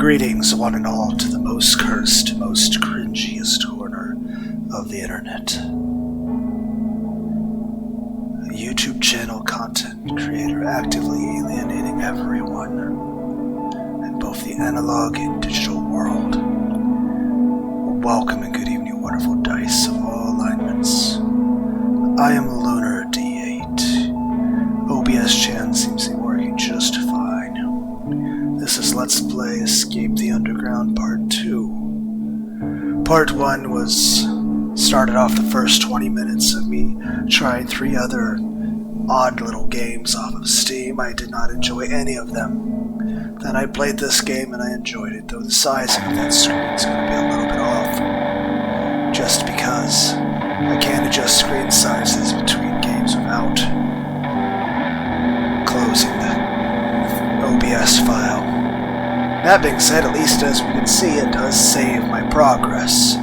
Greetings, one and all, to the most cursed, most cringiest corner of the internet. A YouTube channel content creator actively alienating everyone in both the analog and digital world. Welcome and good evening, wonderful dice of all alignments. I am Lunar D8. OBS Chan seems to be working just fine. This is Let's Play Escape the Underground Part 2. Part 1 started off the first 20 minutes of me trying 3 other odd little games off of Steam. I did not enjoy any of them. Then I played this game and I enjoyed it, though the sizing of that screen is going to be a little bit off. Just because I can't adjust screen sizes between games without closing the OBS file. That being said, at least as we can see, it does save my progress.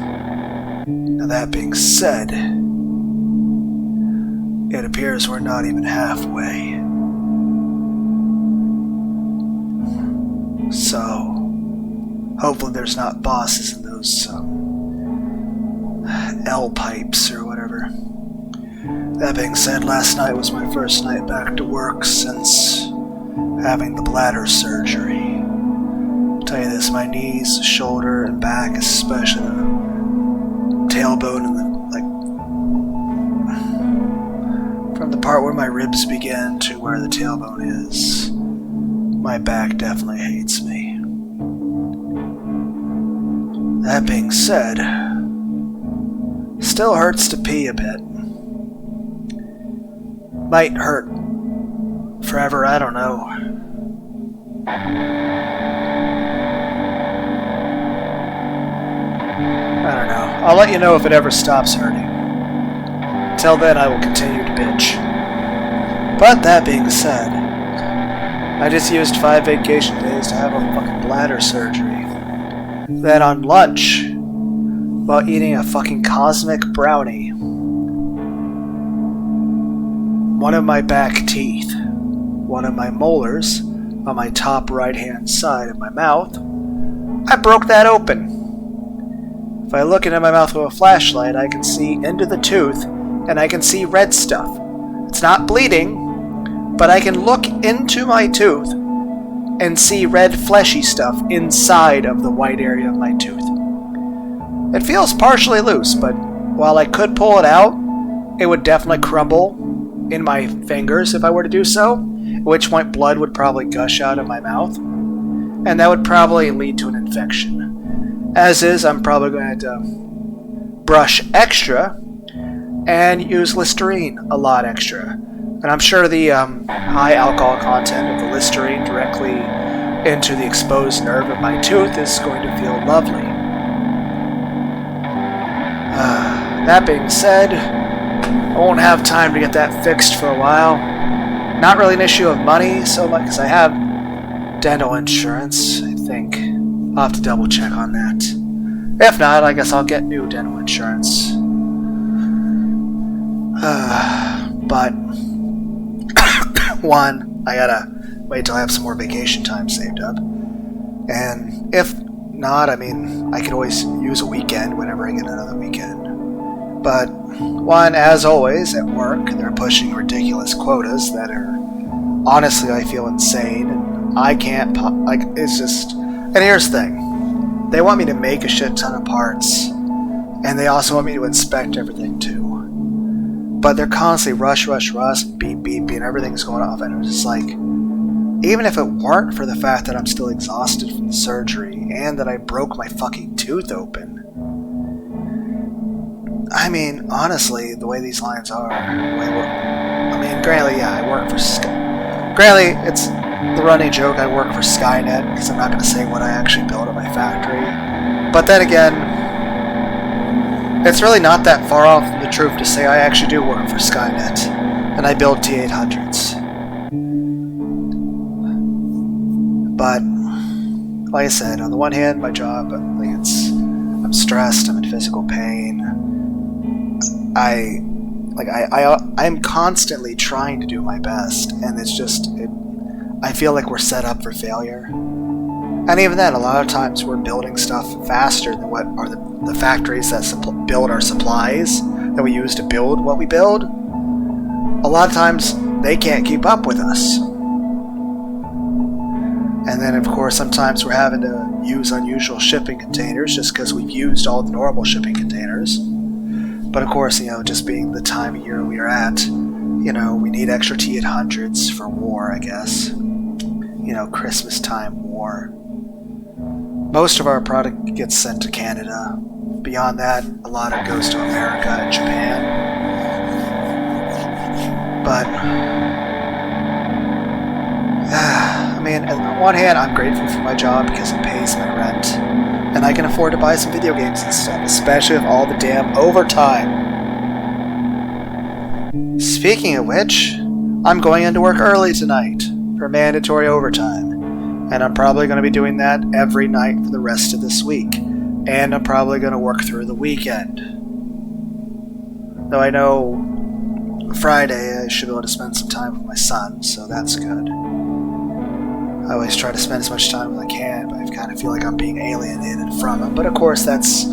Now that being said, it appears we're not even halfway. So, hopefully there's not bosses in those L pipes or whatever. That being said, last night was my first night back to work since having the bladder surgery. I'll tell you this, my knees, shoulder, and back, especially the tailbone and from the part where my ribs begin to where the tailbone is, my back definitely hates me. That being said, still hurts to pee a bit. Might hurt forever, I don't know. I don't know. I'll let you know if it ever stops hurting. Until then, I will continue to bitch. But that being said, I just used 5 vacation days to have a fucking bladder surgery. Then on lunch, while eating a fucking cosmic brownie, one of my back teeth, one of my molars on my top right-hand side of my mouth, I broke that open. If I look into my mouth with a flashlight, I can see into the tooth, and I can see red stuff. It's not bleeding, but I can look into my tooth and see red fleshy stuff inside of the white area of my tooth. It feels partially loose, but while I could pull it out, it would definitely crumble in my fingers if I were to do so, at which point blood would probably gush out of my mouth, and that would probably lead to an infection. As is, I'm probably going to brush extra and use Listerine a lot extra. And I'm sure the high alcohol content of the Listerine directly into the exposed nerve of my tooth is going to feel lovely. That being said, I won't have time to get that fixed for a while. Not really an issue of money so much, because I have dental insurance, I think. I'll have to double check on that. If not, I guess I'll get new dental insurance. But one, I gotta wait till I have some more vacation time saved up. And if not, I mean, I could always use a weekend whenever I get another weekend. But one, as always, at work, they're pushing ridiculous quotas that are, honestly, I feel insane, and I can't, it's just, and here's the thing, they want me to make a shit ton of parts, and they also want me to inspect everything too. But they're constantly rush, beep, and everything's going off, and it's just like, even if it weren't for the fact that I'm still exhausted from the surgery, and that I broke my fucking tooth open, I mean, honestly, the way these lines are, granted, yeah, I work for Granted, it's the running joke, I work for Skynet, because I'm not going to say what I actually build at my factory. But then again, it's really not that far off from the truth to say I actually do work for Skynet, and I build T-800s. But, like I said, on the one hand, my job, I'm stressed, I'm in physical pain. I'm constantly trying to do my best, and it's just, I feel like we're set up for failure. And even then, a lot of times we're building stuff faster than what are the factories that build our supplies that we use to build what we build. A lot of times they can't keep up with us. And then, of course, sometimes we're having to use unusual shipping containers just because we've used all the normal shipping containers. But of course, just being the time of year we are at, we need extra T-800s for war, I guess. Christmas time war. Most of our product gets sent to Canada. Beyond that, a lot of it goes to America and Japan. But, on one hand, I'm grateful for my job because it pays my rent. And I can afford to buy some video games and stuff, especially with all the damn overtime. Speaking of which, I'm going into work early tonight for mandatory overtime. And I'm probably going to be doing that every night for the rest of this week. And I'm probably going to work through the weekend. Though I know Friday I should be able to spend some time with my son, so that's good. I always try to spend as much time as I can, but I kind of feel like I'm being alienated from him. But of course, that's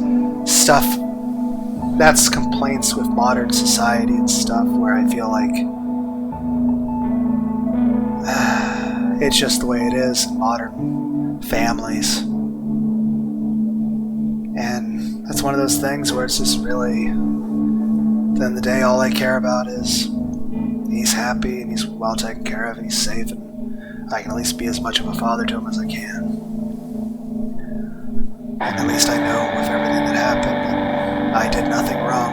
complaints with modern society and stuff where I feel like it's just the way it is in modern families. And that's one of those things where it's just really, at the end of the day, all I care about is he's happy and he's well taken care of and he's safe, and I can at least be as much of a father to him as I can. And at least I know with everything that happened that I did nothing wrong.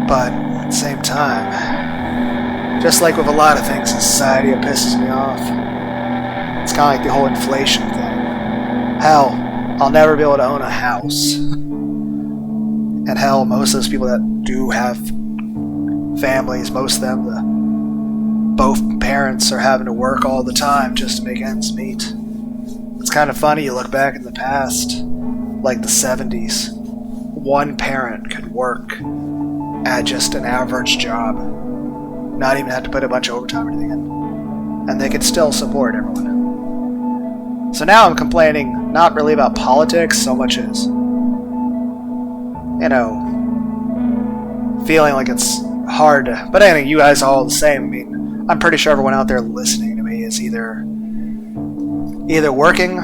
But at the same time, just like with a lot of things in society, it pisses me off. It's kind of like the whole inflation thing. Hell, I'll never be able to own a house. And hell, most of those people that do have families, most of them, both parents are having to work all the time just to make ends meet. It's kind of funny, you look back in the past, like the 70s, one parent could work at just an average job, not even have to put a bunch of overtime or anything in, and they could still support everyone. So now I'm complaining not really about politics so much as, feeling like it's hard to, but anyway, you guys are all the same. I'm pretty sure everyone out there listening to me is either working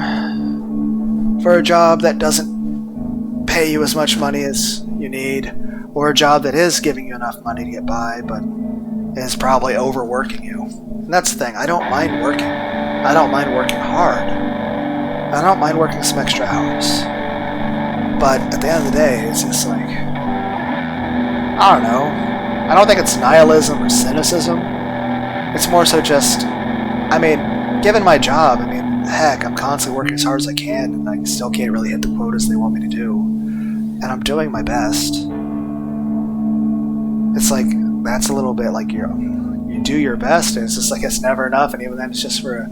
for a job that doesn't pay you as much money as you need, or a job that is giving you enough money to get by, but is probably overworking you. And that's the thing, I don't mind working. I don't mind working hard. I don't mind working some extra hours. But at the end of the day, it's just like, I don't know. I don't think it's nihilism or cynicism. It's more so just, given my job, heck, I'm constantly working as hard as I can, and I still can't really hit the quotas they want me to do. And I'm doing my best. It's like, that's a little bit like you do your best, and it's just like it's never enough, and even then it's just for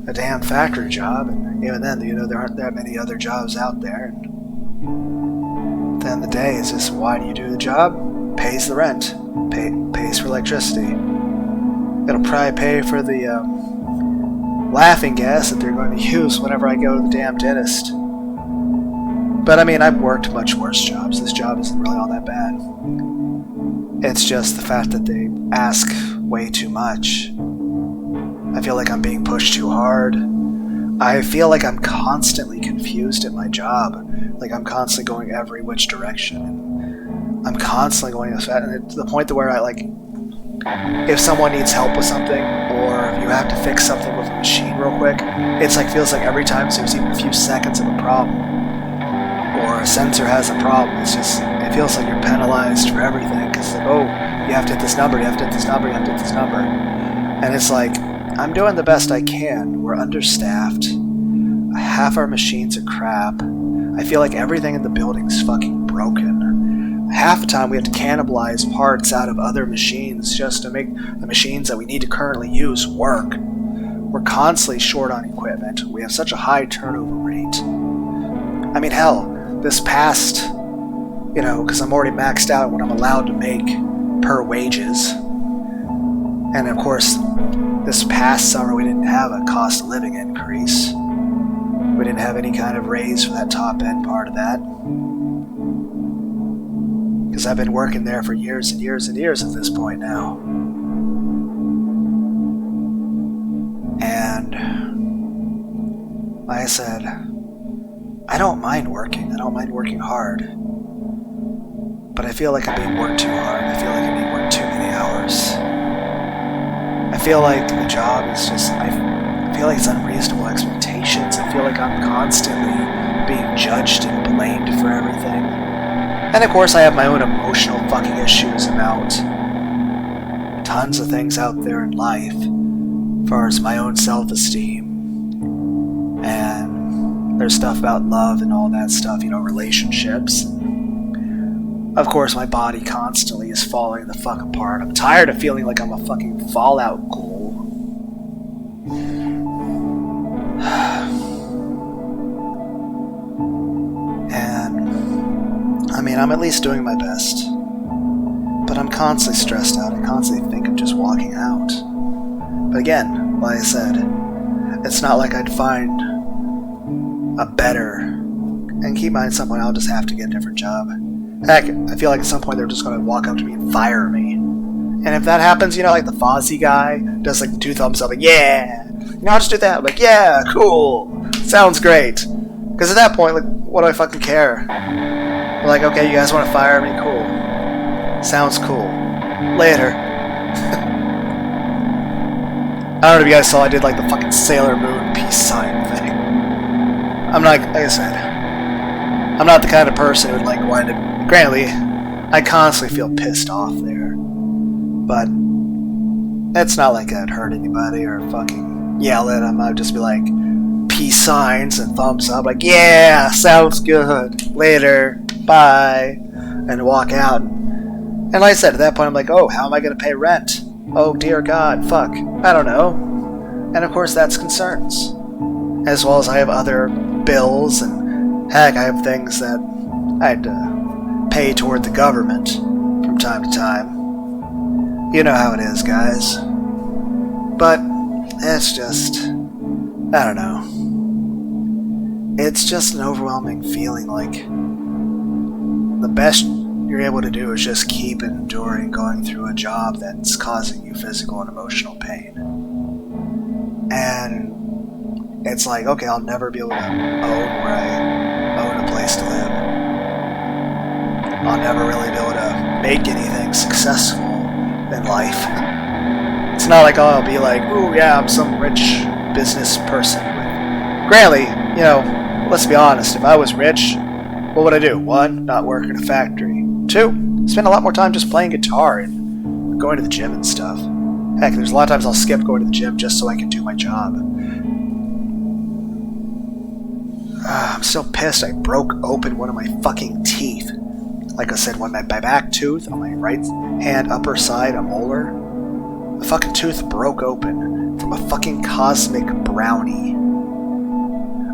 a damn factory job, and even then, there aren't that many other jobs out there. And at the end of the day, it's just, why do you do the job? Pays the rent, pays for electricity. It'll probably pay for the laughing gas that they're going to use whenever I go to the damn dentist. But I've worked much worse jobs. This job isn't really all that bad. It's just the fact that they ask way too much. I feel like I'm being pushed too hard. I feel like I'm constantly confused at my job. Like I'm constantly going every which direction. I'm constantly going to the point where if someone needs help with something, or if you have to fix something with a machine real quick, it's feels like every time there's even a few seconds of a problem, or a sensor has a problem, it feels like you're penalized for everything, because you have to hit this number, you have to hit this number, you have to hit this number. And it's like, I'm doing the best I can. We're understaffed. Half our machines are crap. I feel like everything in the building's fucking broken. Half the time we have to cannibalize parts out of other machines just to make the machines that we need to currently use work. We're constantly short on equipment. We have such a high turnover rate. Hell, this past, because I'm already maxed out what I'm allowed to make per wages. And of course, this past summer we didn't have a cost of living increase. We didn't have any kind of raise for that top end part of that. Because I've been working there for years and years and years at this point now. And like I said, I don't mind working. I don't mind working hard. But I feel like I'm being worked too hard. I feel like I'm being worked too many hours. I feel like the job is just... I feel like it's unreasonable expectations. I feel like I'm constantly being judged and blamed for everything. And of course I have my own emotional fucking issues about tons of things out there in life. As far as my own self-esteem. And there's stuff about love and all that stuff, you know, relationships. Of course my body constantly is falling the fuck apart. I'm tired of feeling like I'm a fucking Fallout ghoul. And I mean, I'm at least doing my best. But I'm constantly stressed out. I constantly think of just walking out. But again, like I said, it's not like I'd find a better... And keep in mind, at some point I'll just have to get a different job. Heck, I feel like at some point they're just going to walk up to me and fire me. And if that happens, you know, like the Fozzie guy does like the 2 thumbs up, like, yeah! You know, I'll just do that. I'm like, yeah, cool! Sounds great. Because at that point, like, what do I fucking care? They're like, okay, you guys want to fire me? Cool. Sounds cool. Later. I don't know if you guys saw, I did like the fucking Sailor Moon peace sign thing. I'm not, like I said, I'm not the kind of person who would like want to... Granted, I constantly feel pissed off there. But it's not like I'd hurt anybody or fucking yell at them. I'd just be like, peace signs and thumbs up, like, yeah, sounds good. Later. Bye. And walk out. And like I said, at that point I'm like, oh, how am I going to pay rent? Oh, dear God, fuck. I don't know. And of course that's concerns. As well as I have other bills, and heck, I have things that I had to pay toward the government from time to time. You know how it is, guys. But it's just... I don't know. It's just an overwhelming feeling like the best you're able to do is just keep enduring going through a job that's causing you physical and emotional pain. And it's like, okay, I'll never be able to own where I own a place to live. I'll never really be able to make anything successful in life. It's not like, oh, I'll be like, ooh, yeah, I'm some rich business person. Granted, you know, let's be honest, if I was rich, what would I do? 1, not work in a factory. 2, spend a lot more time just playing guitar and going to the gym and stuff. Heck, there's a lot of times I'll skip going to the gym just so I can do my job. I'm still pissed I broke open one of my fucking teeth. Like I said, one my back tooth on my right hand upper side, a molar. The fucking tooth broke open from a fucking cosmic brownie.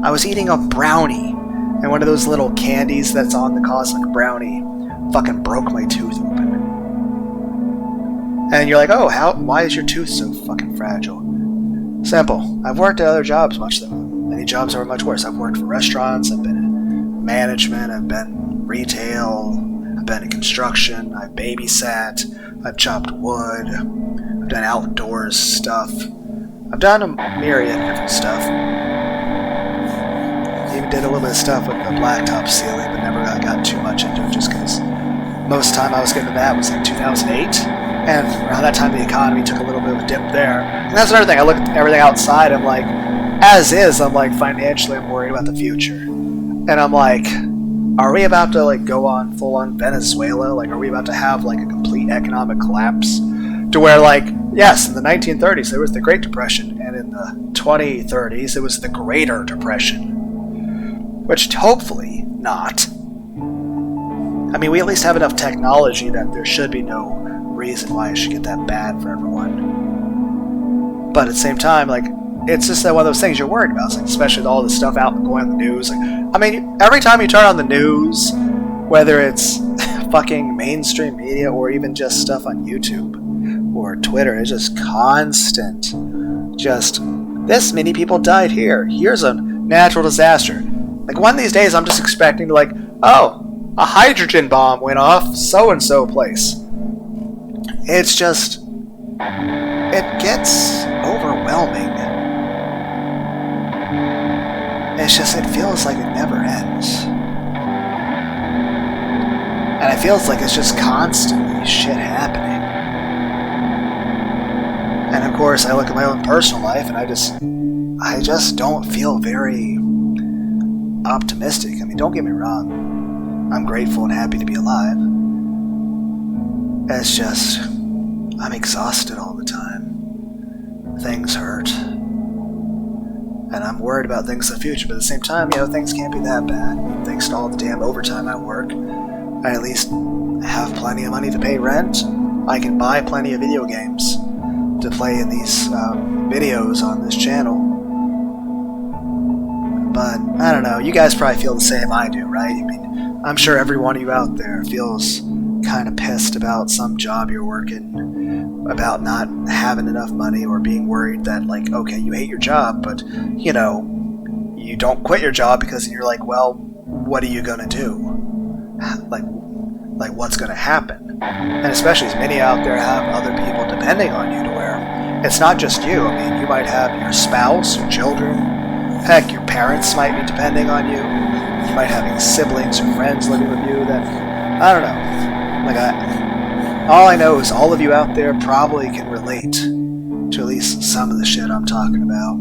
I was eating a brownie, and one of those little candies that's on the cosmic brownie fucking broke my tooth open. And you're like, oh, why is your tooth so fucking fragile? Simple. I've worked at other jobs many jobs are much worse. I've worked for restaurants, I've been in management, I've been in retail, I've been in construction, I've babysat, I've chopped wood, I've done outdoors stuff. I've done a myriad of different stuff. Even did a little bit of stuff with the blacktop ceiling, but never really got too much into it just because most of the time I was getting to that was like 2008. And around that time the economy took a little bit of a dip there. And that's another thing, I look at everything outside, I'm like, as is, I'm like, financially I'm worried about the future. And I'm like, are we about to like go on full on Venezuela? Like, are we about to have like a complete economic collapse? To where like, yes, in the 1930s there was the Great Depression, and in the 2030s it was the Greater Depression. Which hopefully not. I mean, we at least have enough technology that there should be no reason why it should get that bad for everyone. But at the same time, like, it's just that one of those things you're worried about, like, especially with all the stuff out going on the news. Like, I mean, every time you turn on the news, whether it's fucking mainstream media or even just stuff on YouTube, or Twitter. It's just constant. Just, this many people died here. Here's a natural disaster. Like, one of these days I'm just expecting to, like, oh, a hydrogen bomb went off so-and-so place. It's just, it gets overwhelming. It's just, it feels like it never ends. And it feels like it's just constantly shit happening. And of course, I look at my own personal life and I just don't feel very optimistic. I mean, don't get me wrong. I'm grateful and happy to be alive. It's just, I'm exhausted all the time. Things hurt. And I'm worried about things in the future, but at the same time, things can't be that bad. Thanks to all the damn overtime I work, I at least have plenty of money to pay rent. I can buy plenty of video games to play in these videos on this channel. But, I don't know, you guys probably feel the same I do, right? I mean, I'm sure every one of you out there feels kind of pissed about some job you're working, about not having enough money, or being worried that, like, okay, you hate your job, but, you don't quit your job because you're like, well, what are you gonna do? Like what's gonna happen? And especially as many out there have other people depending on you, to where it's not just you. I mean, you might have your spouse, your children, heck, your parents might be depending on you. You might have siblings or friends living with you that, I don't know. Like, all I know is all of you out there probably can relate to at least some of the shit I'm talking about.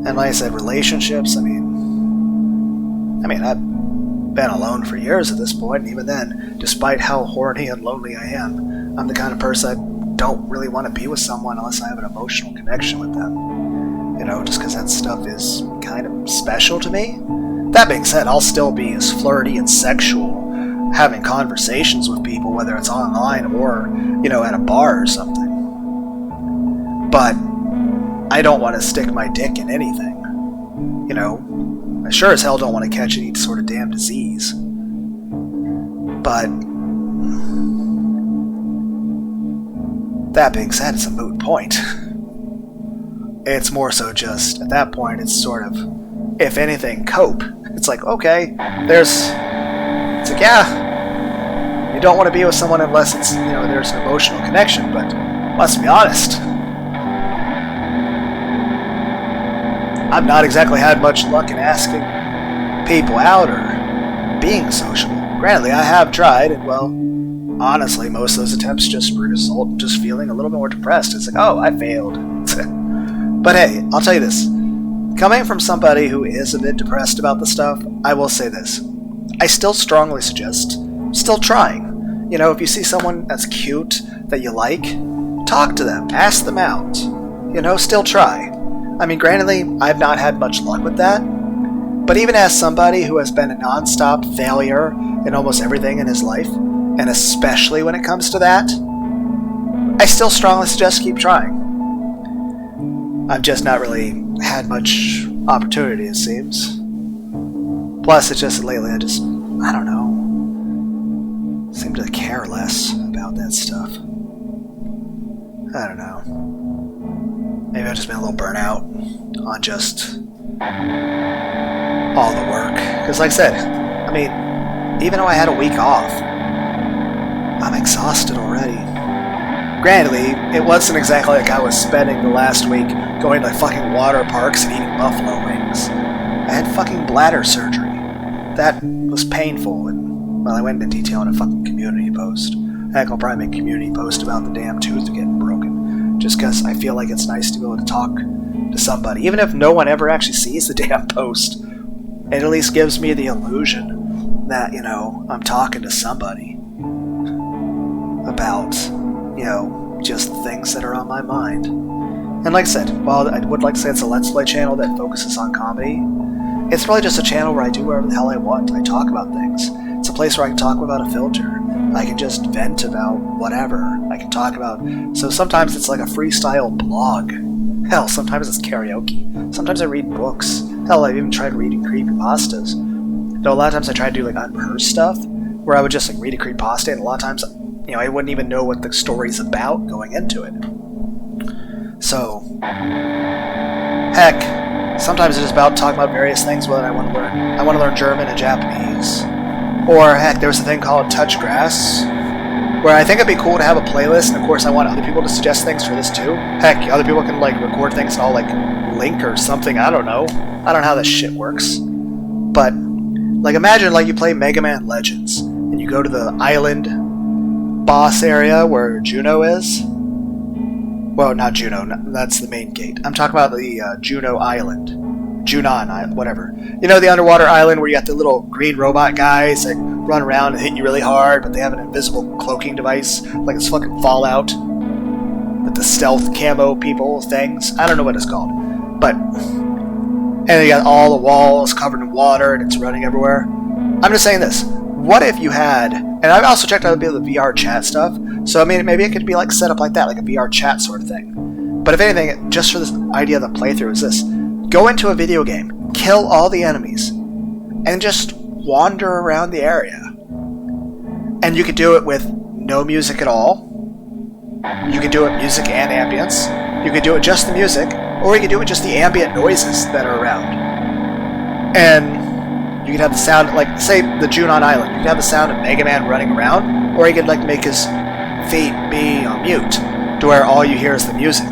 And like I said, relationships, I mean, I've been alone for years at this point, and even then, despite how horny and lonely I am, I'm the kind of person I don't really want to be with someone unless I have an emotional connection with them. Just because that stuff is kind of special to me. That being said, I'll still be as flirty and sexual having conversations with people, whether it's online or, at a bar or something. But I don't want to stick my dick in anything. I sure as hell don't want to catch any sort of damn disease. But that being said, it's a moot point. It's more so just, at that point, it's sort of, if anything, cope. It's like, okay, it's like, yeah, you don't want to be with someone unless it's, there's an emotional connection, but let's be honest, I've not exactly had much luck in asking people out or being sociable. Granted, I have tried, and well, honestly, most of those attempts just result in just feeling a little bit more depressed. It's like, oh, I failed. But hey, I'll tell you this. Coming from somebody who is a bit depressed about the stuff, I will say this. I still strongly suggest still trying. If you see someone that's cute, that you like, talk to them, ask them out. Still try. I mean, granted, I've not had much luck with that, but even as somebody who has been a non-stop failure in almost everything in his life, and especially when it comes to that, I still strongly suggest keep trying. I've just not really had much opportunity, it seems. Plus, it's just lately I don't know, seem to care less about that stuff. I don't know. Maybe I've just been a little burnt out on just all the work. Because like I said, I mean, even though I had a week off, I'm exhausted already. Granted, it wasn't exactly like I was spending the last week going to fucking water parks and eating buffalo wings. I had fucking bladder surgery. That was painful, and, well, I went into detail in a fucking community post. Heck, I'll probably make a community post about the damn tooth getting broken. Just because I feel like it's nice to be able to talk to somebody. Even if no one ever actually sees the damn post, it at least gives me the illusion that, I'm talking to somebody about, just things that are on my mind. And like I said, while I would like to say it's a Let's Play channel that focuses on comedy, it's really just a channel where I do whatever the hell I want. I talk about things. It's a place where I can talk without a filter. I can just vent about whatever. I can talk about... So sometimes it's like a freestyle blog. Hell, sometimes it's karaoke. Sometimes I read books. Hell, I've even tried reading creepypastas. Though a lot of times I try to do like unrehearsed stuff, where I would just like read a creepypasta, and a lot of times you know, I wouldn't even know what the story's about going into it. So, heck, sometimes it's just about talking about various things that I want to learn. I want to learn German and Japanese. Or, heck, there's a thing called Touchgrass, where I think it'd be cool to have a playlist, and of course I want other people to suggest things for this too. Heck, other people can, like, record things and I'll, like, link or something, I don't know. I don't know how this shit works. But, like, imagine, like, you play Mega Man Legends, and you go to the island boss area where Juno is. Well, not Juno, that's the main gate. I'm talking about the Juno Island. Junon Island, whatever. You know, the underwater island where you got the little green robot guys that run around and hit you really hard, but they have an invisible cloaking device, like it's fucking Fallout. With the stealth camo people things. I don't know what it's called. But, and you got all the walls covered in water and it's running everywhere. I'm just saying this. What if you had, and I've also checked out a bit of the VR chat stuff, so I mean, maybe it could be like set up like that, like a VR chat sort of thing. But if anything, just for this idea of the playthrough is this. Go into a video game, kill all the enemies, and just wander around the area. And you could do it with no music at all. You could do it music and ambience. You could do it just the music, or you could do it just the ambient noises that are around. And you could have the sound, like, say, the Junon Island. You could have the sound of Mega Man running around, or you could, like, make his feet be on mute, to where all you hear is the music.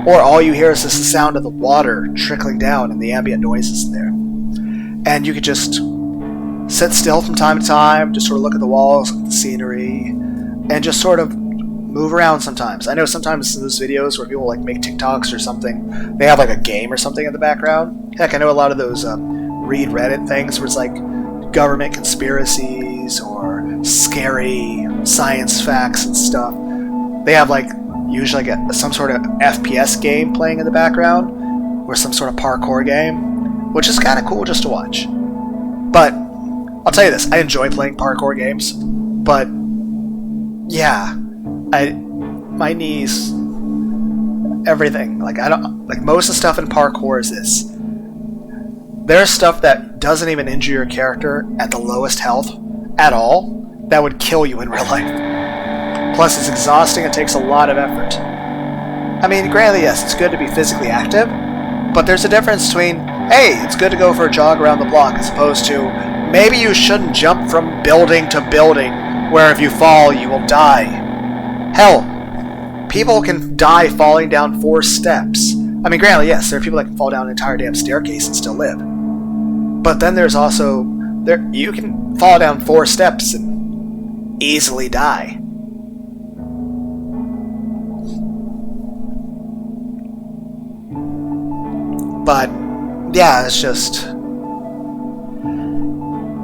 Or all you hear is just the sound of the water trickling down and the ambient noises there. And you could just sit still from time to time, just sort of look at the walls, look at the scenery, and just sort of move around sometimes. I know sometimes in those videos where people like make TikToks or something, they have like a game or something in the background. Heck, I know a lot of those read Reddit things where it's like government conspiracies or scary science facts and stuff. They have like usually like some sort of FPS game playing in the background, or some sort of parkour game, which is kind of cool just to watch. But I'll tell you this, I enjoy playing parkour games, but yeah, my knees, everything, like I don't, like most of the stuff in parkour is this. There's stuff that doesn't even injure your character at the lowest health at all that would kill you in real life. Plus, it's exhausting and takes a lot of effort. I mean, granted, yes, it's good to be physically active, but there's a difference between, hey, it's good to go for a jog around the block, as opposed to, maybe you shouldn't jump from building to building, where if you fall, you will die. Hell, people can die falling down 4 steps. I mean, granted, yes, there are people that can fall down an entire damn staircase and still live. But then there's also, you can fall down 4 steps and easily die. But, yeah, it's just...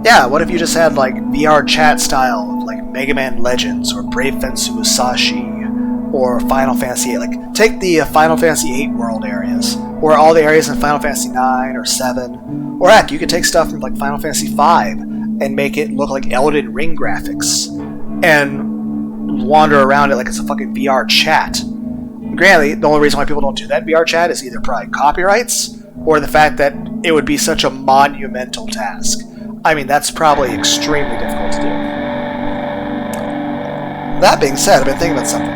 Yeah, what if you just had, like, VR chat style of, like, Mega Man Legends, or Brave Fensu Musashi, or Final Fantasy VIII. Like, take the Final Fantasy VIII world areas, or all the areas in Final Fantasy IX or 7, or heck, you could take stuff from, like, Final Fantasy V and make it look like Elden Ring graphics, and wander around it like it's a fucking VR chat. Granted, the only reason why people don't do that VR chat is either probably copyrights, or the fact that it would be such a monumental task. I mean, that's probably extremely difficult to do. That being said, I've been thinking about something.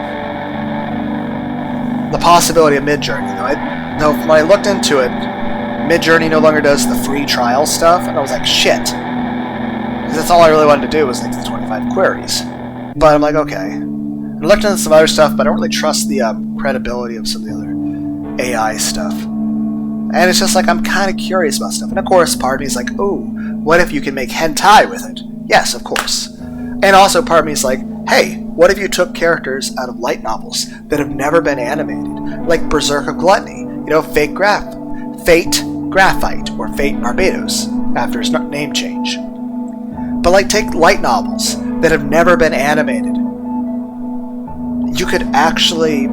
The possibility of Midjourney, though. When I looked into it, Midjourney no longer does the free trial stuff, and I was like, shit. Because that's all I really wanted to do was like the 25 queries. But I'm like, okay. I looked into some other stuff, but I don't really trust the credibility of some of the other AI stuff. And it's just like, I'm kind of curious about stuff. And of course, part of me is like, ooh, what if you can make hentai with it? Yes, of course. And also part of me is like, hey, what if you took characters out of light novels that have never been animated? Like Berserk of Gluttony, Fate Graphite, or Fate Barbados, after his name change. But like, take light novels that have never been animated. You could actually,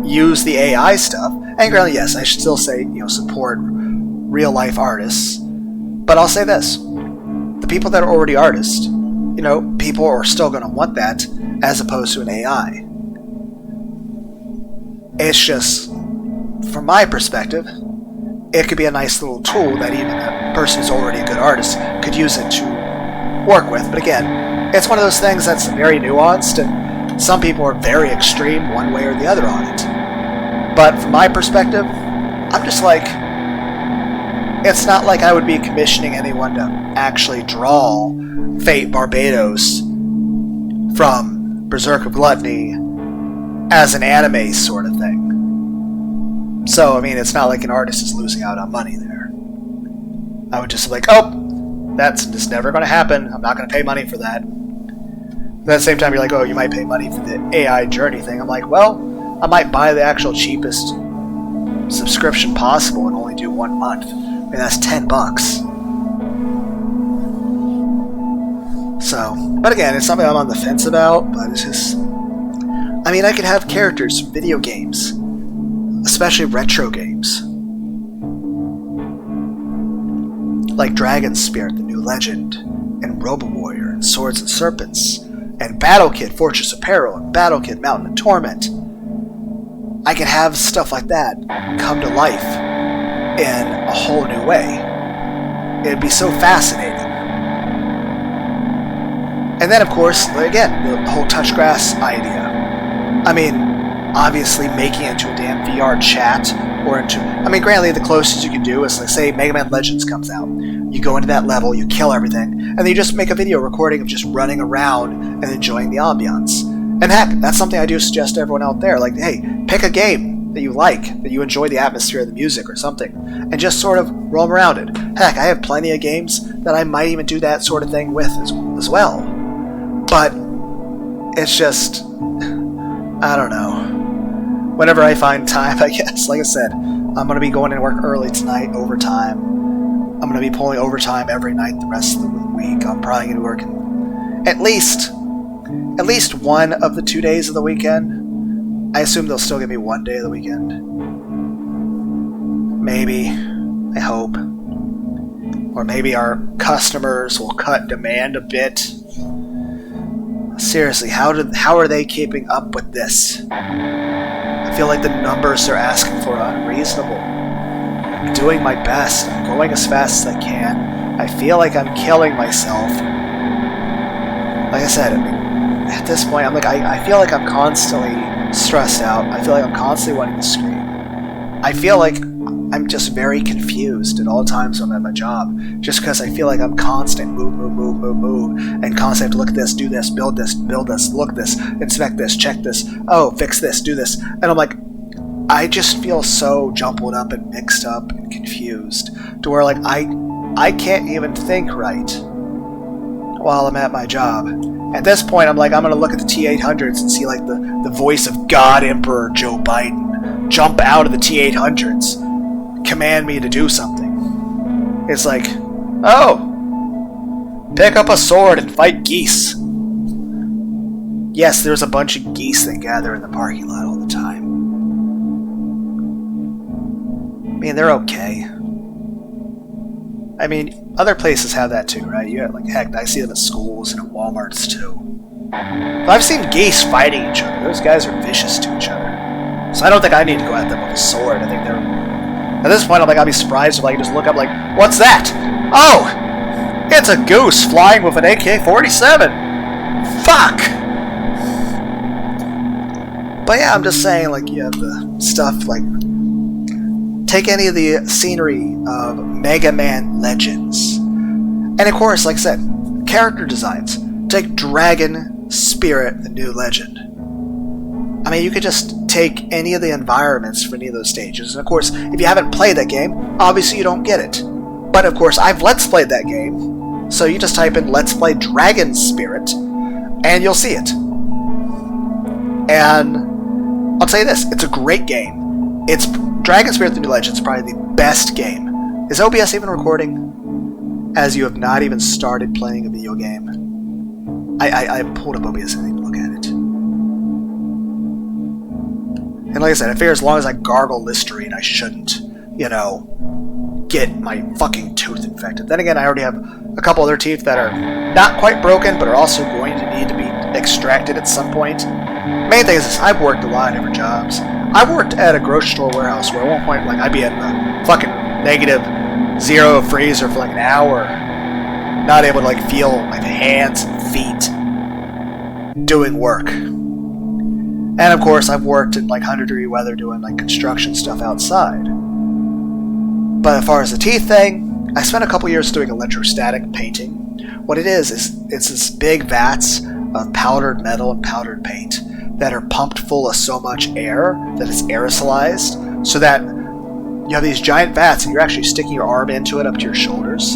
use the AI stuff. And granted, yes, I should still say, support real-life artists. But I'll say this. The people that are already artists, people are still going to want that as opposed to an AI. It's just, from my perspective, it could be a nice little tool that even a person who's already a good artist could use it to work with. But again, it's one of those things that's very nuanced, and some people are very extreme one way or the other on it. But from my perspective, I'm just like, it's not like I would be commissioning anyone to actually draw Fate Barbados from Berserk of Gluttony as an anime sort of thing. So, I mean, it's not like an artist is losing out on money there. I would just be like, oh, that's just never going to happen. I'm not going to pay money for that. But at the same time, you're like, oh, you might pay money for the AI Journey thing. I'm like, well, I might buy the actual cheapest subscription possible and only do 1 month. I mean, that's $10. So, but again, it's something I'm on the fence about, but it's just, I mean, I could have characters from video games, especially retro games, like Dragon's Spirit, the New Legend, and Robo-Warrior, and Swords and Serpents, and Battle Kid, Fortress of Peril, and Battle Kid, Mountain of Torment. I could have stuff like that come to life in a whole new way. It'd be so fascinating. And then, of course, again, the whole Touchgrass idea. I mean, obviously making it into a damn VR chat, or into, I mean, granted, the closest you can do is, like, say, Mega Man Legends comes out. You go into that level, you kill everything, and then you just make a video recording of just running around and enjoying the ambiance. And heck, that's something I do suggest to everyone out there. Like, hey, pick a game that you like, that you enjoy the atmosphere of the music or something, and just sort of roam around it. Heck, I have plenty of games that I might even do that sort of thing with as well. But it's just, I don't know. Whenever I find time, I guess, like I said, I'm going to be going to work early tonight, overtime. I'm going to be pulling overtime every night the rest of the week. I'm probably going to be working at least one of the 2 days of the weekend. I assume they'll still give me 1 day of the weekend. Maybe. I hope. Or maybe our customers will cut demand a bit. Seriously, how are they keeping up with this? I feel like the numbers they're asking for are unreasonable. I'm doing my best. I'm going as fast as I can. I feel like I'm killing myself. Like I said, I mean, at this point, I'm like, I feel like I'm constantly stressed out. I feel like I'm constantly wanting to scream. I feel like I'm just very confused at all times when I'm at my job, just because I feel like I'm constant move, and constantly have to look at this, do this, build this, look this, inspect this, check this, oh, fix this, do this. And I'm like, I just feel so jumbled up and mixed up and confused to where, like, I can't even think right while I'm at my job. At this point, I'm like, I'm going to look at the T-800s and see, like, the voice of God Emperor Joe Biden jump out of the T-800s, command me to do something. It's like, oh, pick up a sword and fight geese. Yes, there's a bunch of geese that gather in the parking lot all the time. I mean, they're okay. I mean, other places have that too, right? You have, like, heck, I see them at schools and at Walmarts too. But I've seen geese fighting each other. Those guys are vicious to each other. So I don't think I need to go at them with a sword. I think they're... At this point, I'm like, I'll be surprised if I can just look up, like, what's that? Oh! It's a goose flying with an AK-47! Fuck! But yeah, I'm just saying, like, you have the stuff, like... Take any of the scenery of Mega Man Legends. And of course, like I said, character designs. Take Dragon Spirit, the New Legend. I mean, you could just take any of the environments for any of those stages. And of course, if you haven't played that game, obviously you don't get it. But of course, I've Let's Played that game. So you just type in Let's Play Dragon Spirit, and you'll see it. And I'll tell you this, it's a great game. It's Dragon Spirit the New Legend is probably the best game. Is OBS even recording? As you have not even started playing a video game. I pulled up OBS and I didn't look at it. And like I said, I figure as long as I gargle Listerine, I shouldn't, you know, get my fucking tooth infected. Then again, I already have a couple other teeth that are not quite broken, but are also going to need to be extracted at some point. Main thing is I've worked a lot of different jobs. I worked at a grocery store warehouse where at one point, like, I'd be in the fucking -0 freezer for like an hour, not able to, like, feel my hands and feet. doing work. And of course, I've worked in like 100-degree weather doing like construction stuff outside. But as far as the teeth thing, I spent a couple years doing electrostatic painting. What it is it's this big vats of powdered metal and powdered paint that are pumped full of so much air that it's aerosolized, so that you have these giant vats and you're actually sticking your arm into it up to your shoulders,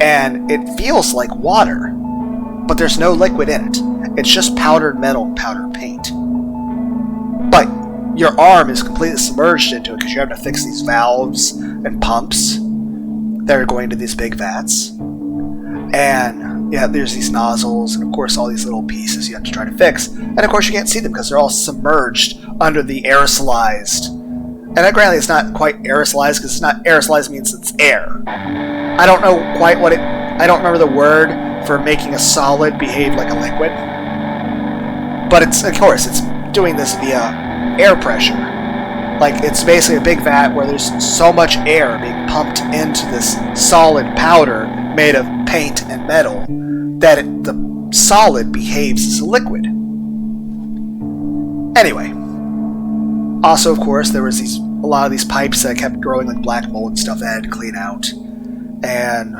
and it feels like water, but there's no liquid in it. It's just powdered metal and powdered paint. But your arm is completely submerged into it because you have to fix these valves and pumps that are going to these big vats. And yeah, there's these nozzles and of course all these little pieces you have to try to fix. And of course you can't see them because they're all submerged under the aerosolized. And granted, it's not quite aerosolized because it's not aerosolized means it's air. I don't know quite what I don't remember the word for making a solid behave like a liquid. But it's, of course, it's doing this via air pressure. Like, it's basically a big vat where there's so much air being pumped into this solid powder made of paint and metal that the solid behaves as a liquid. Anyway, also, of course, there was a lot of these pipes that kept growing like black mold and stuff that I had to clean out. And,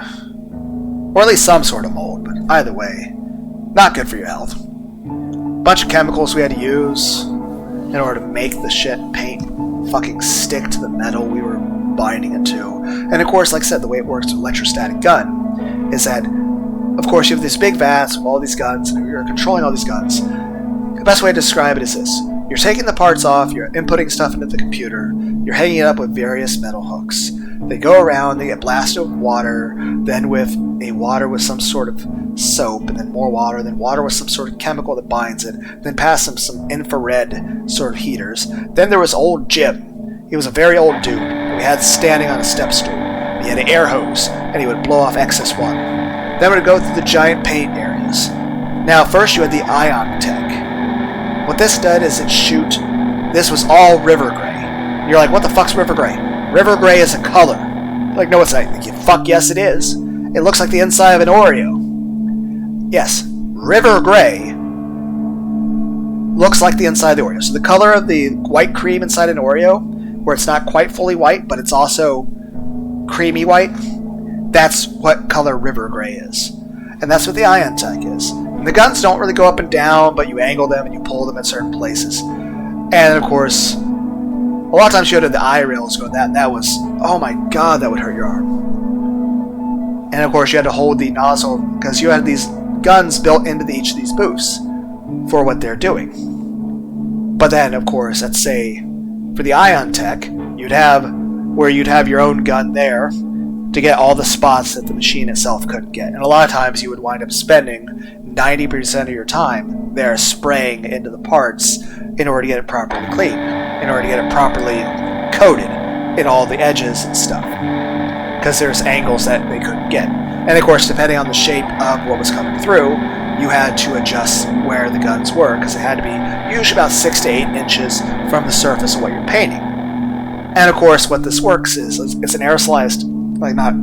or at least some sort of mold, but either way, not good for your health. Bunch of chemicals we had to use in order to make the shit paint fucking stick to the metal we were binding it to. And of course, like I said, the way it works with an electrostatic gun is that, of course, you have these big vats with all these guns, and you're controlling all these guns. The best way to describe it is this. You're taking the parts off, you're inputting stuff into the computer, you're hanging it up with various metal hooks. They go around, they get blasted with water, then with water with some sort of soap, and then more water, then water with some sort of chemical that binds it, then past some infrared sort of heaters. Then there was old Jim. He was a very old dude we had standing on a step stool. He had an air hose, and he would blow off excess water. Then we would go through the giant paint areas. Now, first you had the ion tech. What this did is this was all river gray. You're like, what the fuck's river gray? River gray is a color. You're like, no, it's not. Fuck yes, it is. It looks like the inside of an Oreo. Yes, river gray looks like the inside of the Oreo. So the color of the white cream inside an Oreo, where it's not quite fully white, but it's also creamy white, that's what color river gray is. And that's what the ion tech is. And the guns don't really go up and down, but you angle them and you pull them at certain places. And of course, a lot of times you had the eye rails going that, and that was, oh my god, that would hurt your arm. And of course you had to hold the nozzle, because you had these guns built into each of these booths for what they're doing. But then, of course, let's say, for the ion tech, you'd have your own gun there to get all the spots that the machine itself couldn't get. And a lot of times you would wind up spending 90% of your time there spraying into the parts in order to get it properly clean, in order to get it properly coated in all the edges and stuff, because there's angles that they couldn't get. And of course, depending on the shape of what was coming through, you had to adjust where the guns were, because it had to be usually about 6 to 8 inches from the surface of what you're painting. And of course, what this works is, it's an aerosolized,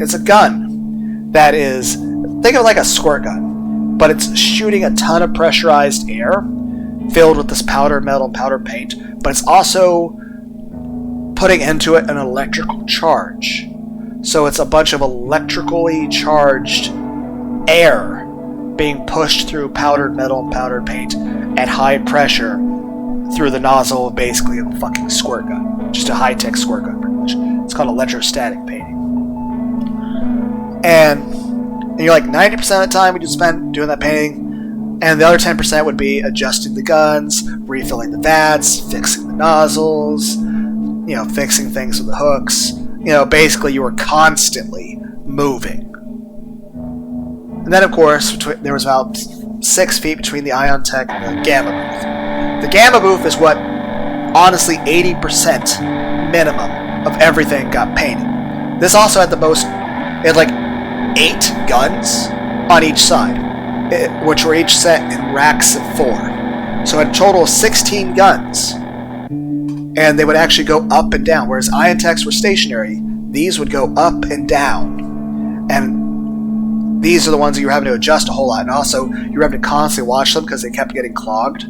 it's a gun that is, think of it like a squirt gun, but it's shooting a ton of pressurized air filled with this powdered metal and powdered paint, but it's also putting into it an electrical charge. So it's a bunch of electrically charged air being pushed through powdered metal and powdered paint at high pressure through the nozzle of basically a fucking squirt gun. Just a high-tech squirt gun, pretty much. It's called electrostatic painting. And you're like, 90% of the time we just spend doing that painting, and the other 10% would be adjusting the guns, refilling the vats, fixing the nozzles, fixing things with the hooks. Basically you were constantly moving. And then, of course, there was about 6 feet between the ion tech and the gamma booth. The gamma booth is what, honestly, 80% minimum of everything got painted. This also had the most, it had like 8 guns on each side, which were each set in racks of 4. So a total of 16 guns. And they would actually go up and down, whereas ion techs were stationary. These would go up and down. And these are the ones that you're having to adjust a whole lot. And also, you're having to constantly watch them because they kept getting clogged.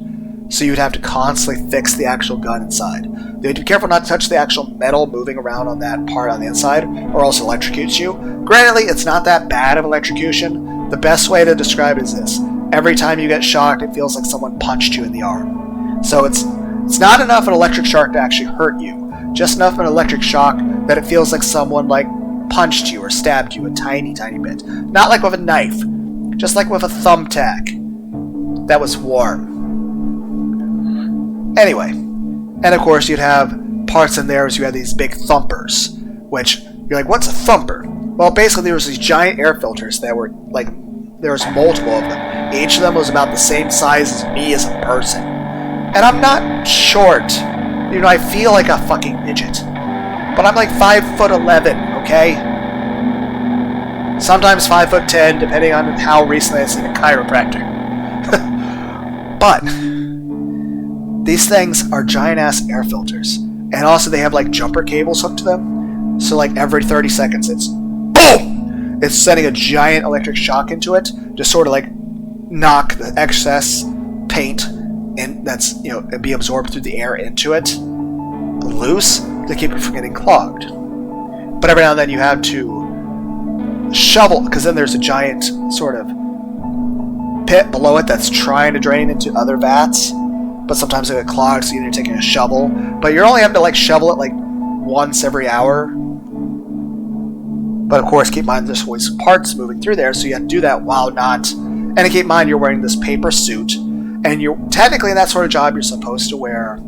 So you'd have to constantly fix the actual gun inside. You have to be careful not to touch the actual metal moving around on that part on the inside, or else it electrocutes you. Granted, it's not that bad of electrocution. The best way to describe it is this. Every time you get shocked, it feels like someone punched you in the arm. So it's not enough of an electric shock to actually hurt you. Just enough of an electric shock that it feels like someone punched you or stabbed you a tiny, tiny bit. Not like with a knife. Just like with a thumbtack that was warm. Anyway, and of course you'd have parts in there as you had these big thumpers, which you're like, what's a thumper? Well, basically there was these giant air filters that were there was multiple of them. Each of them was about the same size as me as a person. And I'm not short. I feel like a fucking midget. But I'm like 5'11", okay? Sometimes 5'10", depending on how recently I've seen a chiropractor. But these things are giant-ass air filters. And also they have jumper cables hooked to them. So every 30 seconds it's BOOM! It's sending a giant electric shock into it to sort of knock the excess paint and that's be absorbed through the air into it loose to keep it from getting clogged. But every now and then you have to shovel, because then there's a giant sort of pit below it that's trying to drain into other vats. But sometimes they get clogged, so you're taking a shovel. But you're only having to shovel it once every hour. But of course, keep in mind there's always parts moving through there, so you have to do that while not. And keep in mind you're wearing this paper suit, and you're technically in that sort of job you're supposed to wear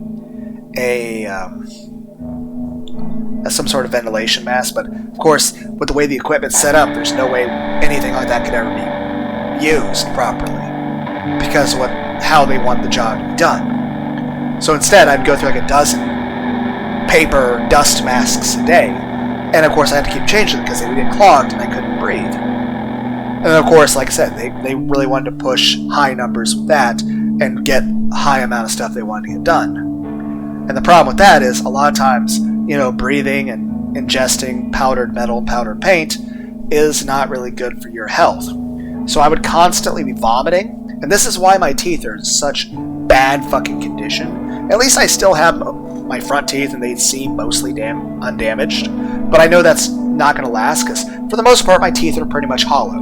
some sort of ventilation mask. But of course, with the way the equipment's set up, there's no way anything like that could ever be used properly because of how they want the job to be done. So instead, I'd go through a dozen paper dust masks a day. And of course, I had to keep changing them because they would get clogged and I couldn't breathe. And then of course, like I said, they really wanted to push high numbers with that and get a high amount of stuff they wanted to get done. And the problem with that is a lot of times, breathing and ingesting powdered metal and powdered paint is not really good for your health. So I would constantly be vomiting. And this is why my teeth are in such bad fucking condition. At least I still have my front teeth and they seem mostly undamaged. But I know that's not going to last because for the most part my teeth are pretty much hollow.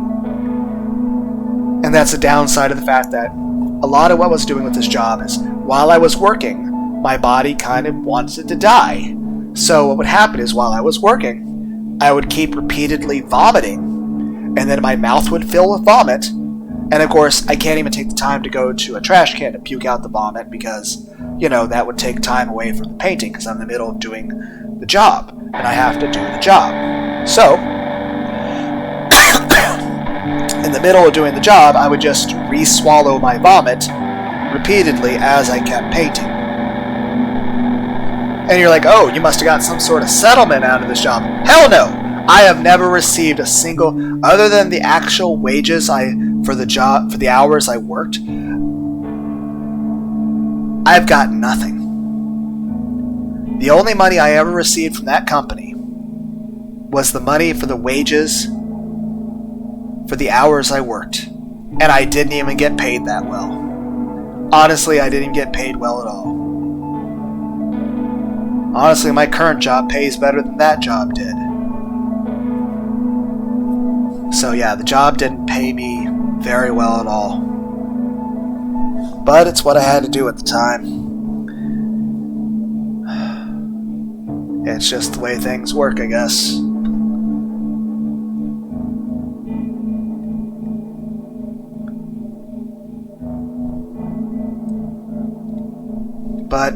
And that's a downside of the fact that a lot of what I was doing with this job is while I was working, my body kind of wanted to die. So what would happen is while I was working, I would keep repeatedly vomiting and then my mouth would fill with vomit. And of course, I can't even take the time to go to a trash can to puke out the vomit because, that would take time away from the painting because I'm in the middle of doing the job. And I have to do the job. So, in the middle of doing the job, I would just re-swallow my vomit repeatedly as I kept painting. And you're like, oh, you must have got some sort of settlement out of this job. Hell no! I have never received a single, other than the actual wages for the hours I worked, I've got nothing. The only money I ever received from that company was the money for the wages for the hours I worked. And I didn't even get paid that well. Honestly, I didn't even get paid well at all. Honestly, my current job pays better than that job did. So yeah, the job didn't pay me very well at all. But it's what I had to do at the time. It's just the way things work, I guess. But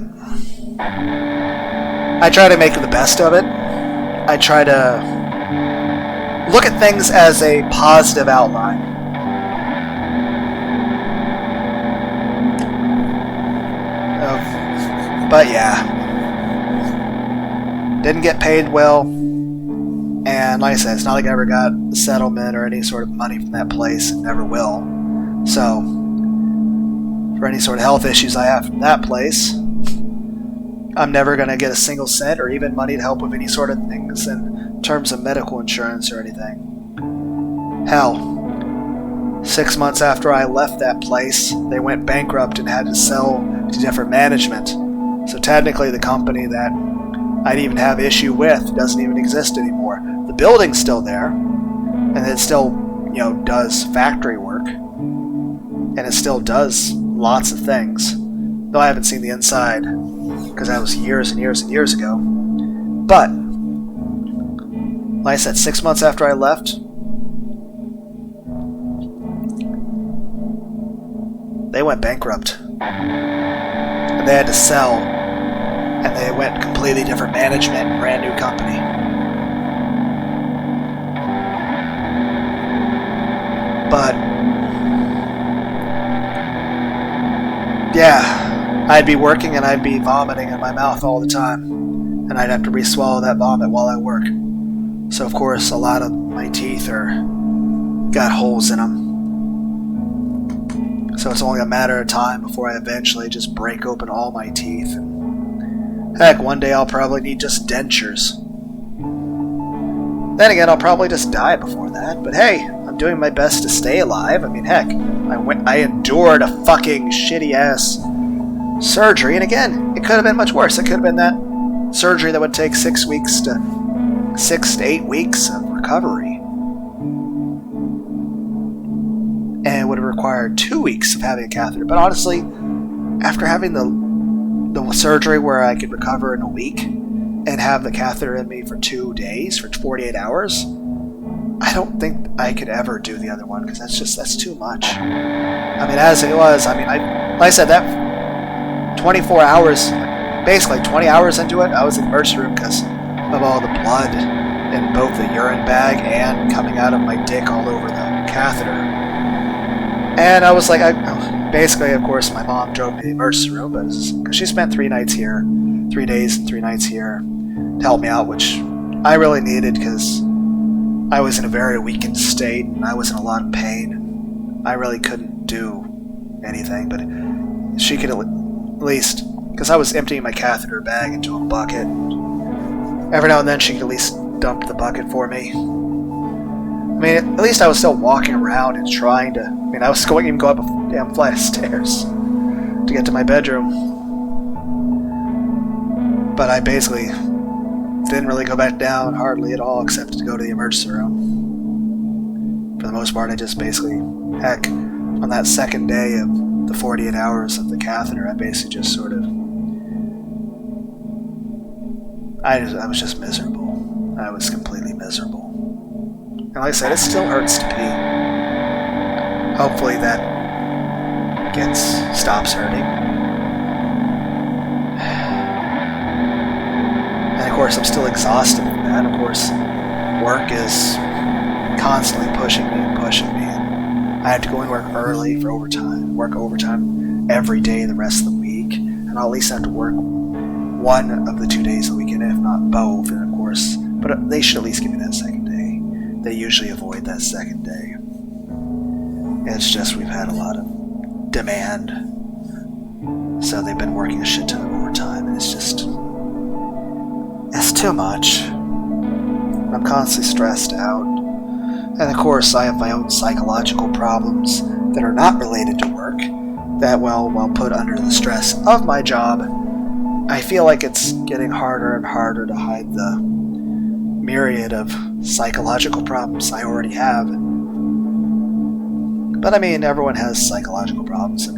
I try to make the best of it. I try to look at things as a positive outline. But yeah, didn't get paid well, and like I said, it's not like I ever got a settlement or any sort of money from that place, and never will. So, for any sort of health issues I have from that place, I'm never going to get a single cent or even money to help with any sort of things in terms of medical insurance or anything. Hell, 6 months after I left that place, they went bankrupt and had to sell to different management. So technically the company that I'd even have issue with doesn't even exist anymore. The building's still there, and it still, does factory work, and it still does lots of things. Though I haven't seen the inside, because that was years and years and years ago. But, like I said, 6 months after I left, they went bankrupt. And they had to sell, and they went completely different management, brand new company. But, yeah, I'd be working and I'd be vomiting in my mouth all the time. And I'd have to re-swallow that vomit while I work. So, of course, a lot of my teeth got holes in them. So it's only a matter of time before I eventually just break open all my teeth. And heck, one day I'll probably need just dentures. Then again, I'll probably just die before that. But hey, I'm doing my best to stay alive. I mean, heck, I endured a fucking shitty-ass surgery. And again, it could have been much worse. It could have been that surgery that would take 6 to 8 weeks of recovery. And it would have required 2 weeks of having a catheter. But honestly, after having the surgery where I could recover in a week and have the catheter in me for 2 days, for 48 hours, I don't think I could ever do the other one, because that's too much. I mean, as it was, like I said, that 24 hours, basically 20 hours into it, I was in the emergency room because of all the blood in both the urine bag and coming out of my dick all over the catheter. And I was like, basically, of course, my mom drove me to the emergency room, but because she spent 3 nights here, 3 days and 3 nights here to help me out, which I really needed because I was in a very weakened state and I was in a lot of pain. And I really couldn't do anything, but she could at least, because I was emptying my catheter bag into a bucket. Every now and then she could at least dump the bucket for me. I mean, at least I was still walking around and trying to... I was even go up a damn flight of stairs to get to my bedroom. But I basically didn't really go back down hardly at all, except to go to the emergency room. For the most part, I just basically... Heck, on that second day of the 48 hours of the catheter, I basically just sort of... I was just miserable. I was completely miserable. And like I said, it still hurts to pee. Hopefully that stops hurting. And of course, I'm still exhausted from that. Of course, work is constantly pushing me. And I have to go and work early for overtime, work overtime every day the rest of the week. And I'll at least have to work one of the 2 days of the weekend, if not both. And of course, but they should at least give me that second day. They usually avoid that second day. It's just we've had a lot of demand. So they've been working a shit ton of overtime, and it's too much. I'm constantly stressed out. And of course, I have my own psychological problems that are not related to work, that, while put under the stress of my job, I feel like it's getting harder and harder to hide the myriad of psychological problems I already have. But everyone has psychological problems.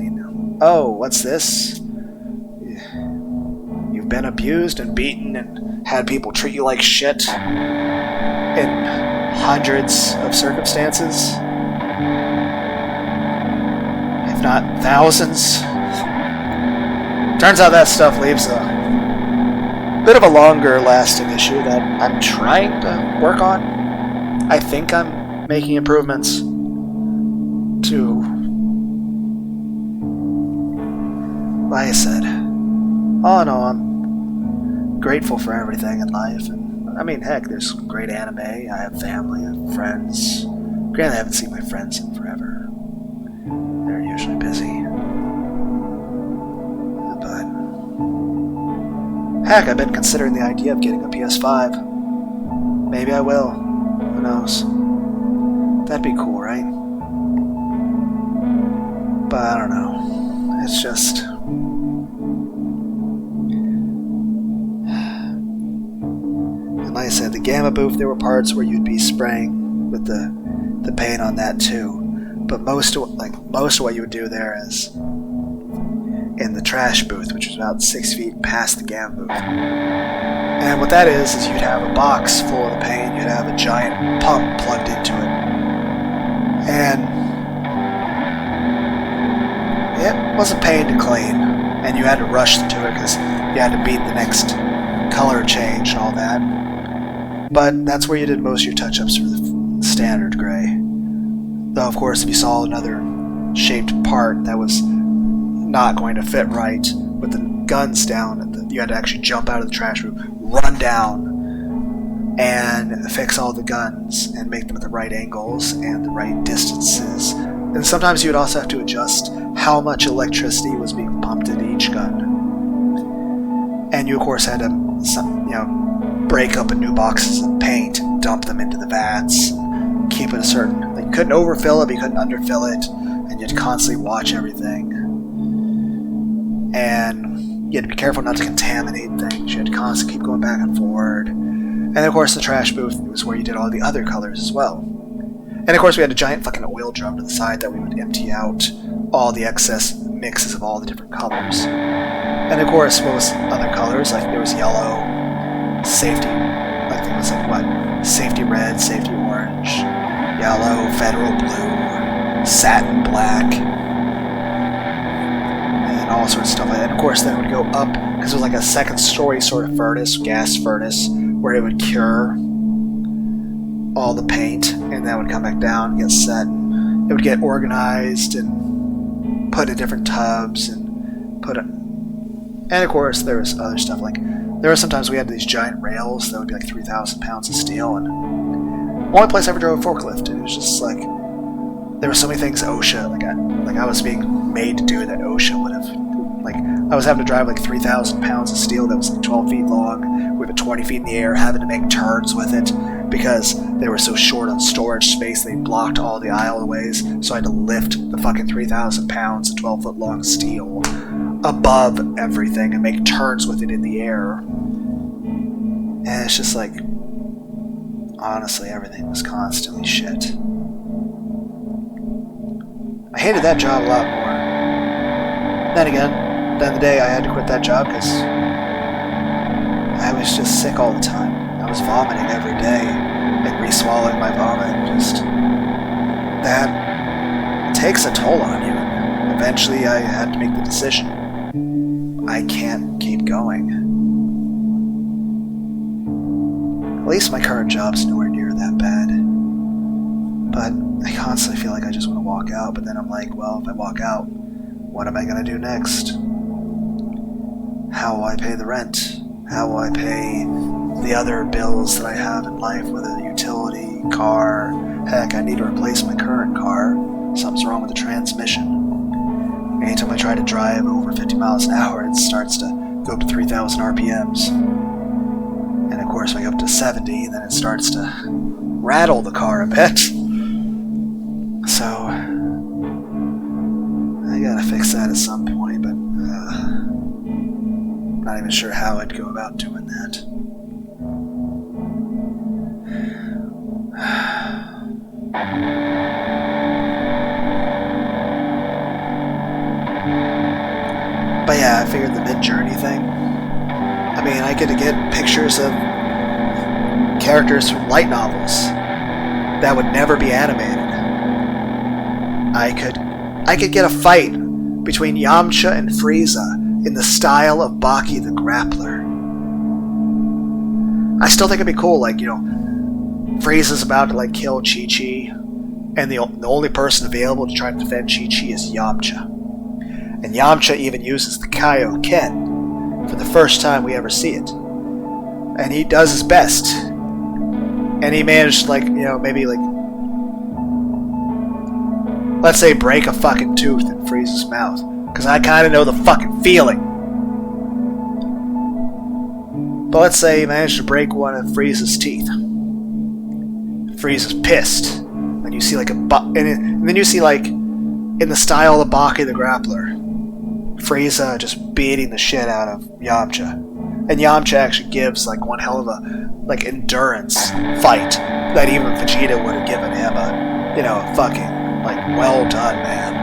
Oh, what's this? You've been abused and beaten and had people treat you like shit in hundreds of circumstances, if not thousands. Turns out that stuff leaves a bit of a longer lasting issue that I'm trying to work on. I think I'm making improvements to, like I said, all in all, I'm grateful for everything in life. And heck, there's great anime, I have family, I have friends. Granted, I haven't seen my friends in forever. They're usually busy. But heck, I've been considering the idea of getting a ps5. Maybe I will. Who knows? That'd be cool, right? But I don't know. It's just... And like I said, the gamma booth, there were parts where you'd be spraying with the paint on that too. But most of what you would do there is in the trash booth, which was about 6 feet past the gamma booth. And what that is you'd have a box full of the paint, you'd have a giant pump plugged into it. And it was a pain to clean, and you had to rush to it because you had to beat the next color change and all that. But that's where you did most of your touch-ups for the standard gray. Though, of course, if you saw another shaped part that was not going to fit right with the guns down, you had to actually jump out of the trash room, run down, and fix all the guns and make them at the right angles and the right distances. And sometimes you would also have to adjust how much electricity was being pumped into each gun. And you, of course, had to break up new boxes of paint and dump them into the vats, and keep it a certain... You couldn't overfill it, but you couldn't underfill it, and you had to constantly watch everything. And you had to be careful not to contaminate things. You had to constantly keep going back and forward. And of course, the trash booth was where you did all the other colors as well. And of course, we had a giant fucking oil drum to the side that we would empty out all the excess mixes of all the different colors. And of course, most other colors, like there was yellow, safety, like there was like what? Safety red, safety orange, yellow, federal blue, satin black, and all sorts of stuff like that. And of course, then it would go up, because it was like a second story sort of furnace, gas furnace, where it would cure all the paint, and that would come back down, get set, and it would get organized and put in different tubs and put it. And of course, there was other stuff like there were sometimes we had these giant rails that would be like 3,000 pounds of steel, and the only place I ever drove a forklift, and it was just like there were so many things OSHA I was being made to do that OSHA would have. Like, I was having to drive like 3,000 pounds of steel that was like 12 feet long, with it 20 feet in the air, having to make turns with it because they were so short on storage space. They blocked all the aisleways, so I had to lift the fucking 3,000 pounds of 12-foot long steel above everything and make turns with it in the air. And it's just like, honestly, everything was constantly shit. I hated that job a lot more. Then again, at the end of the day, I had to quit that job because I was just sick all the time. I was vomiting every day and re-swallowing my vomit. That takes a toll on you. And eventually, I had to make the decision. I can't keep going. At least my current job's nowhere near that bad. But I constantly feel like I just want to walk out. But then I'm like, well, if I walk out, what am I going to do next? How will I pay the rent? How will I pay the other bills that I have in life, whether the utility, car, heck, I need to replace my current car. Something's wrong with the transmission. Anytime I try to drive over 50 miles an hour, it starts to go up to 3,000 RPMs. And of course, when I go up to 70, then it starts to rattle the car a bit. So, I gotta fix that at some point, but not even sure how I'd go about doing that. But yeah, I figured the Midjourney thing. I mean, I get to get pictures of characters from light novels that would never be animated. I could get a fight between Yamcha and Frieza in the style of Baki the Grappler. I still think it'd be cool, like, Frieza's about to, like, kill Chi-Chi, and the only person available to try to defend Chi-Chi is Yamcha. And Yamcha even uses the Kaioken for the first time we ever see it. And he does his best. And he managed, like, maybe, like, let's say break a fucking tooth in Frieza's mouth. Because I kind of know the fucking feeling. But let's say he managed to break one of Frieza's teeth. Frieza's pissed. And you see like and then you see like in the style of the Baki the Grappler. Frieza just beating the shit out of Yamcha. And Yamcha actually gives like one hell of a endurance fight that even Vegeta would have given him a fucking well done, man.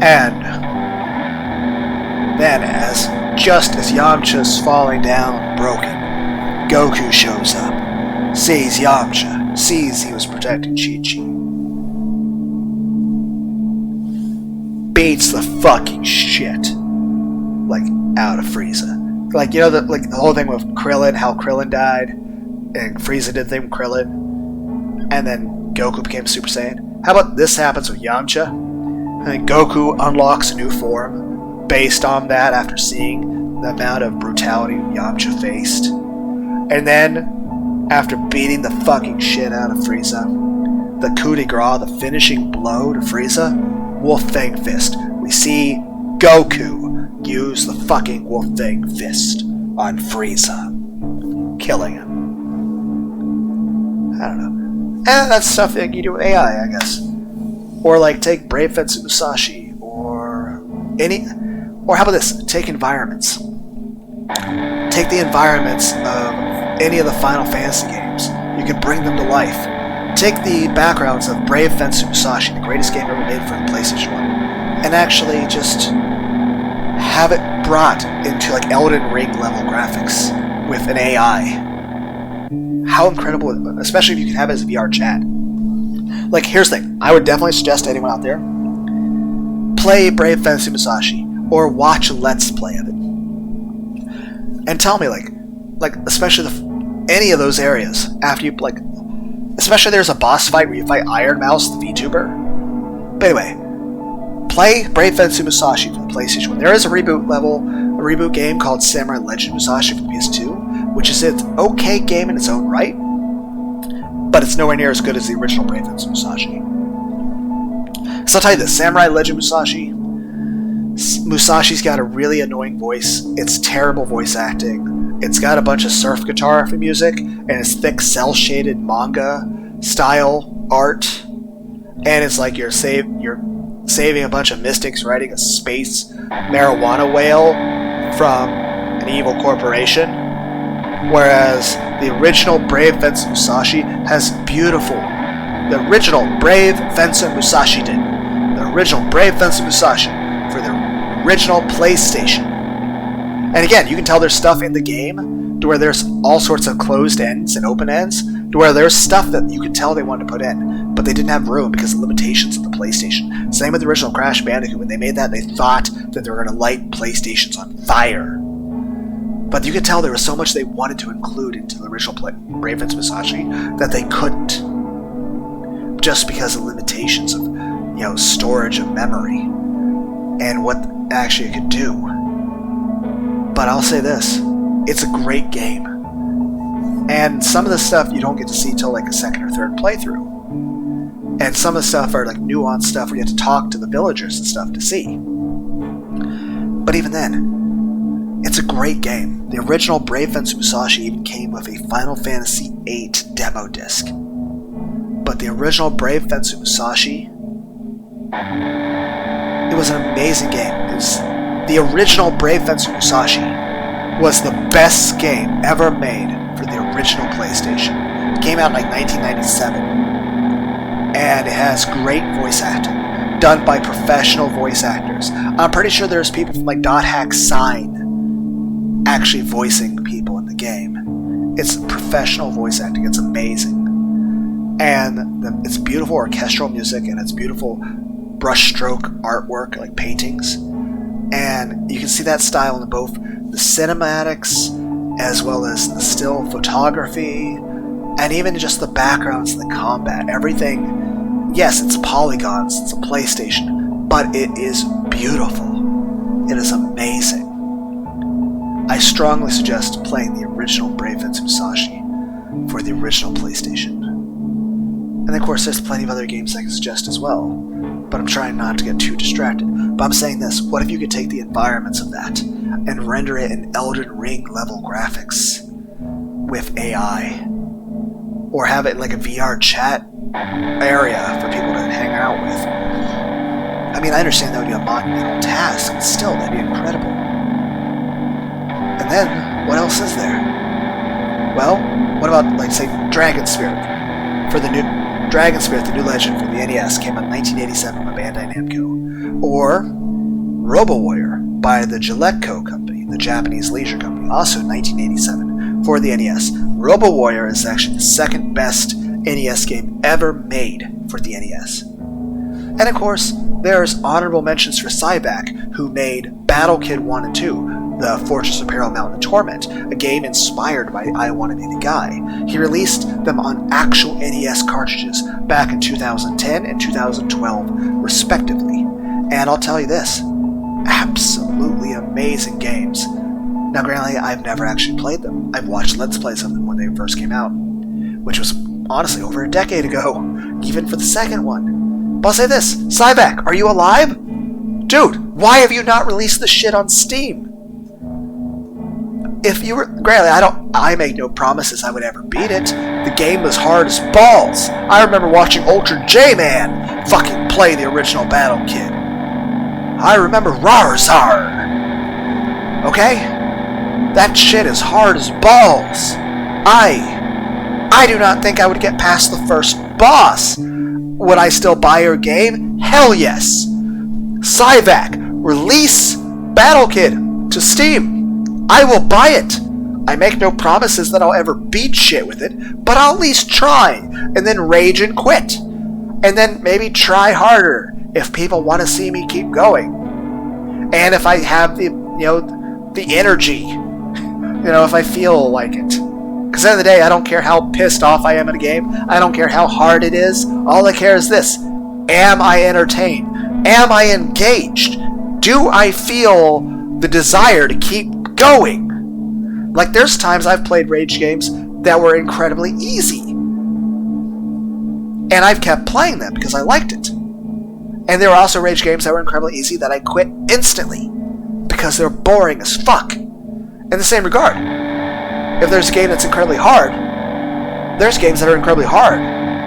And then just as Yamcha's falling down broken, Goku shows up, sees Yamcha, sees he was protecting Chi-Chi, beats the fucking shit out of Frieza. The whole thing with Krillin, how Krillin died, and Frieza did the thing with Krillin, and then Goku became Super Saiyan. How about this happens with Yamcha? And Goku unlocks a new form based on that after seeing the amount of brutality Yamcha faced. And then, after beating the fucking shit out of Frieza, the coup de grace, the finishing blow to Frieza, Wolf Fang Fist. We see Goku use the fucking Wolf Fang Fist on Frieza, killing him. I don't know. And that's stuff that you do with AI, I guess. Or take Brave Fencer Musashi, or how about this? Take environments. Take the environments of any of the Final Fantasy games. You can bring them to life. Take the backgrounds of Brave Fencer Musashi, the greatest game ever made for the PlayStation 1, and actually just have it brought into Elden Ring level graphics with an AI. How incredible, especially if you can have it as a VR chat. Here's the thing. I would definitely suggest to anyone out there, play Brave Fencer Musashi, or watch a Let's Play of it. And tell me, especially any of those areas, after you, especially there's a boss fight where you fight Iron Mouse, the VTuber. But anyway, play Brave Fencer Musashi for the PlayStation 1. There is a reboot game called Samurai Legend Musashi for the PS2, which is an okay game in its own right, but it's nowhere near as good as the original Brave Fencer Musashi. So I'll tell you this, Samurai Legend Musashi's got a really annoying voice. It's terrible voice acting. It's got a bunch of surf guitar for music, and it's thick cel-shaded manga style art, and it's you're saving a bunch of mystics riding a space marijuana whale from an evil corporation, whereas the original Brave Fencer Musashi has beautiful. The original Brave Fencer Musashi did. The original Brave Fencer Musashi for the original PlayStation. And again, you can tell there's stuff in the game to where there's all sorts of closed ends and open ends, to where there's stuff that you could tell they wanted to put in, but they didn't have room because of limitations of the PlayStation. Same with the original Crash Bandicoot. When they made that, they thought that they were going to light PlayStations on fire. But you could tell there was so much they wanted to include into the original Brave Fencer Musashi that they couldn't, just because of limitations of storage of memory and what actually it could do. But I'll say this, it's a great game. And some of the stuff you don't get to see till a second or third playthrough. And some of the stuff are nuanced stuff where you have to talk to the villagers and stuff to see. But even then, it's a great game. The original Brave Fencer Musashi even came with a Final Fantasy VIII demo disc. But the original Brave Fencer Musashi, it was an amazing game. The original Brave Fencer Musashi was the best game ever made for the original PlayStation. It came out in 1997. And it has great voice acting, done by professional voice actors. I'm pretty sure there's people from Dot Hack Sign actually voicing people in the game. It's professional voice acting. It's amazing. And it's beautiful orchestral music, and it's beautiful brushstroke artwork, paintings. And you can see that style in both the cinematics as well as the still photography, and even just the backgrounds and the combat. Everything, yes, it's polygons, it's a PlayStation, but it is beautiful. It is amazing. I strongly suggest playing the original Brave Fencer Musashi for the original PlayStation. And of course, there's plenty of other games I can suggest as well, but I'm trying not to get too distracted. But I'm saying this, what if you could take the environments of that and render it in Elden Ring level graphics with AI? Or have it in a VR chat area for people to hang out with. I mean, I understand that would be a monumental task, but still, that'd be incredible. And then, what else is there? Well, what about, like, say, Dragon Spirit? For the new Dragon Spirit, the new legend for the NES, came out in 1987 by Bandai Namco. Or Robo Warrior by the Gillette Co. company, the Japanese leisure company, also in 1987 for the NES. Robo Warrior is actually the second best NES game ever made for the NES. And of course, there's honorable mentions for Cyback, who made Battle Kid 1 and 2, The Fortress of Peril Mountain of Torment, a game inspired by I Wanna Be the Guy. He released them on actual NES cartridges back in 2010 and 2012, respectively. And I'll tell you this, absolutely amazing games. Now, granted, I've never actually played them. I've watched Let's Plays of them when they first came out, which was honestly over a decade ago, even for the second one. But I'll say this, Cyback, are you alive? Dude, why have you not released this shit on Steam? If you were, granted, I make no promises I would ever beat it. The game was hard as balls. I remember watching Ultra J-Man fucking play the original Battle Kid. I remember Rarzar. Okay? That shit is hard as balls. I do not think I would get past the first boss. Would I still buy your game? Hell yes. Cyvac, release Battle Kid to Steam. I will buy it. I make no promises that I'll ever beat shit with it, but I'll at least try, and then rage and quit. And then maybe try harder if people want to see me keep going. And if I have the energy, if I feel like it. Because at the end of the day, I don't care how pissed off I am in a game. I don't care how hard it is. All I care is this. Am I entertained? Am I engaged? Do I feel the desire to keep going? Like, there's times I've played rage games that were incredibly easy. And I've kept playing them because I liked it. And there were also rage games that were incredibly easy that I quit instantly because they're boring as fuck. In the same regard, if there's a game that's incredibly hard, there's games that are incredibly hard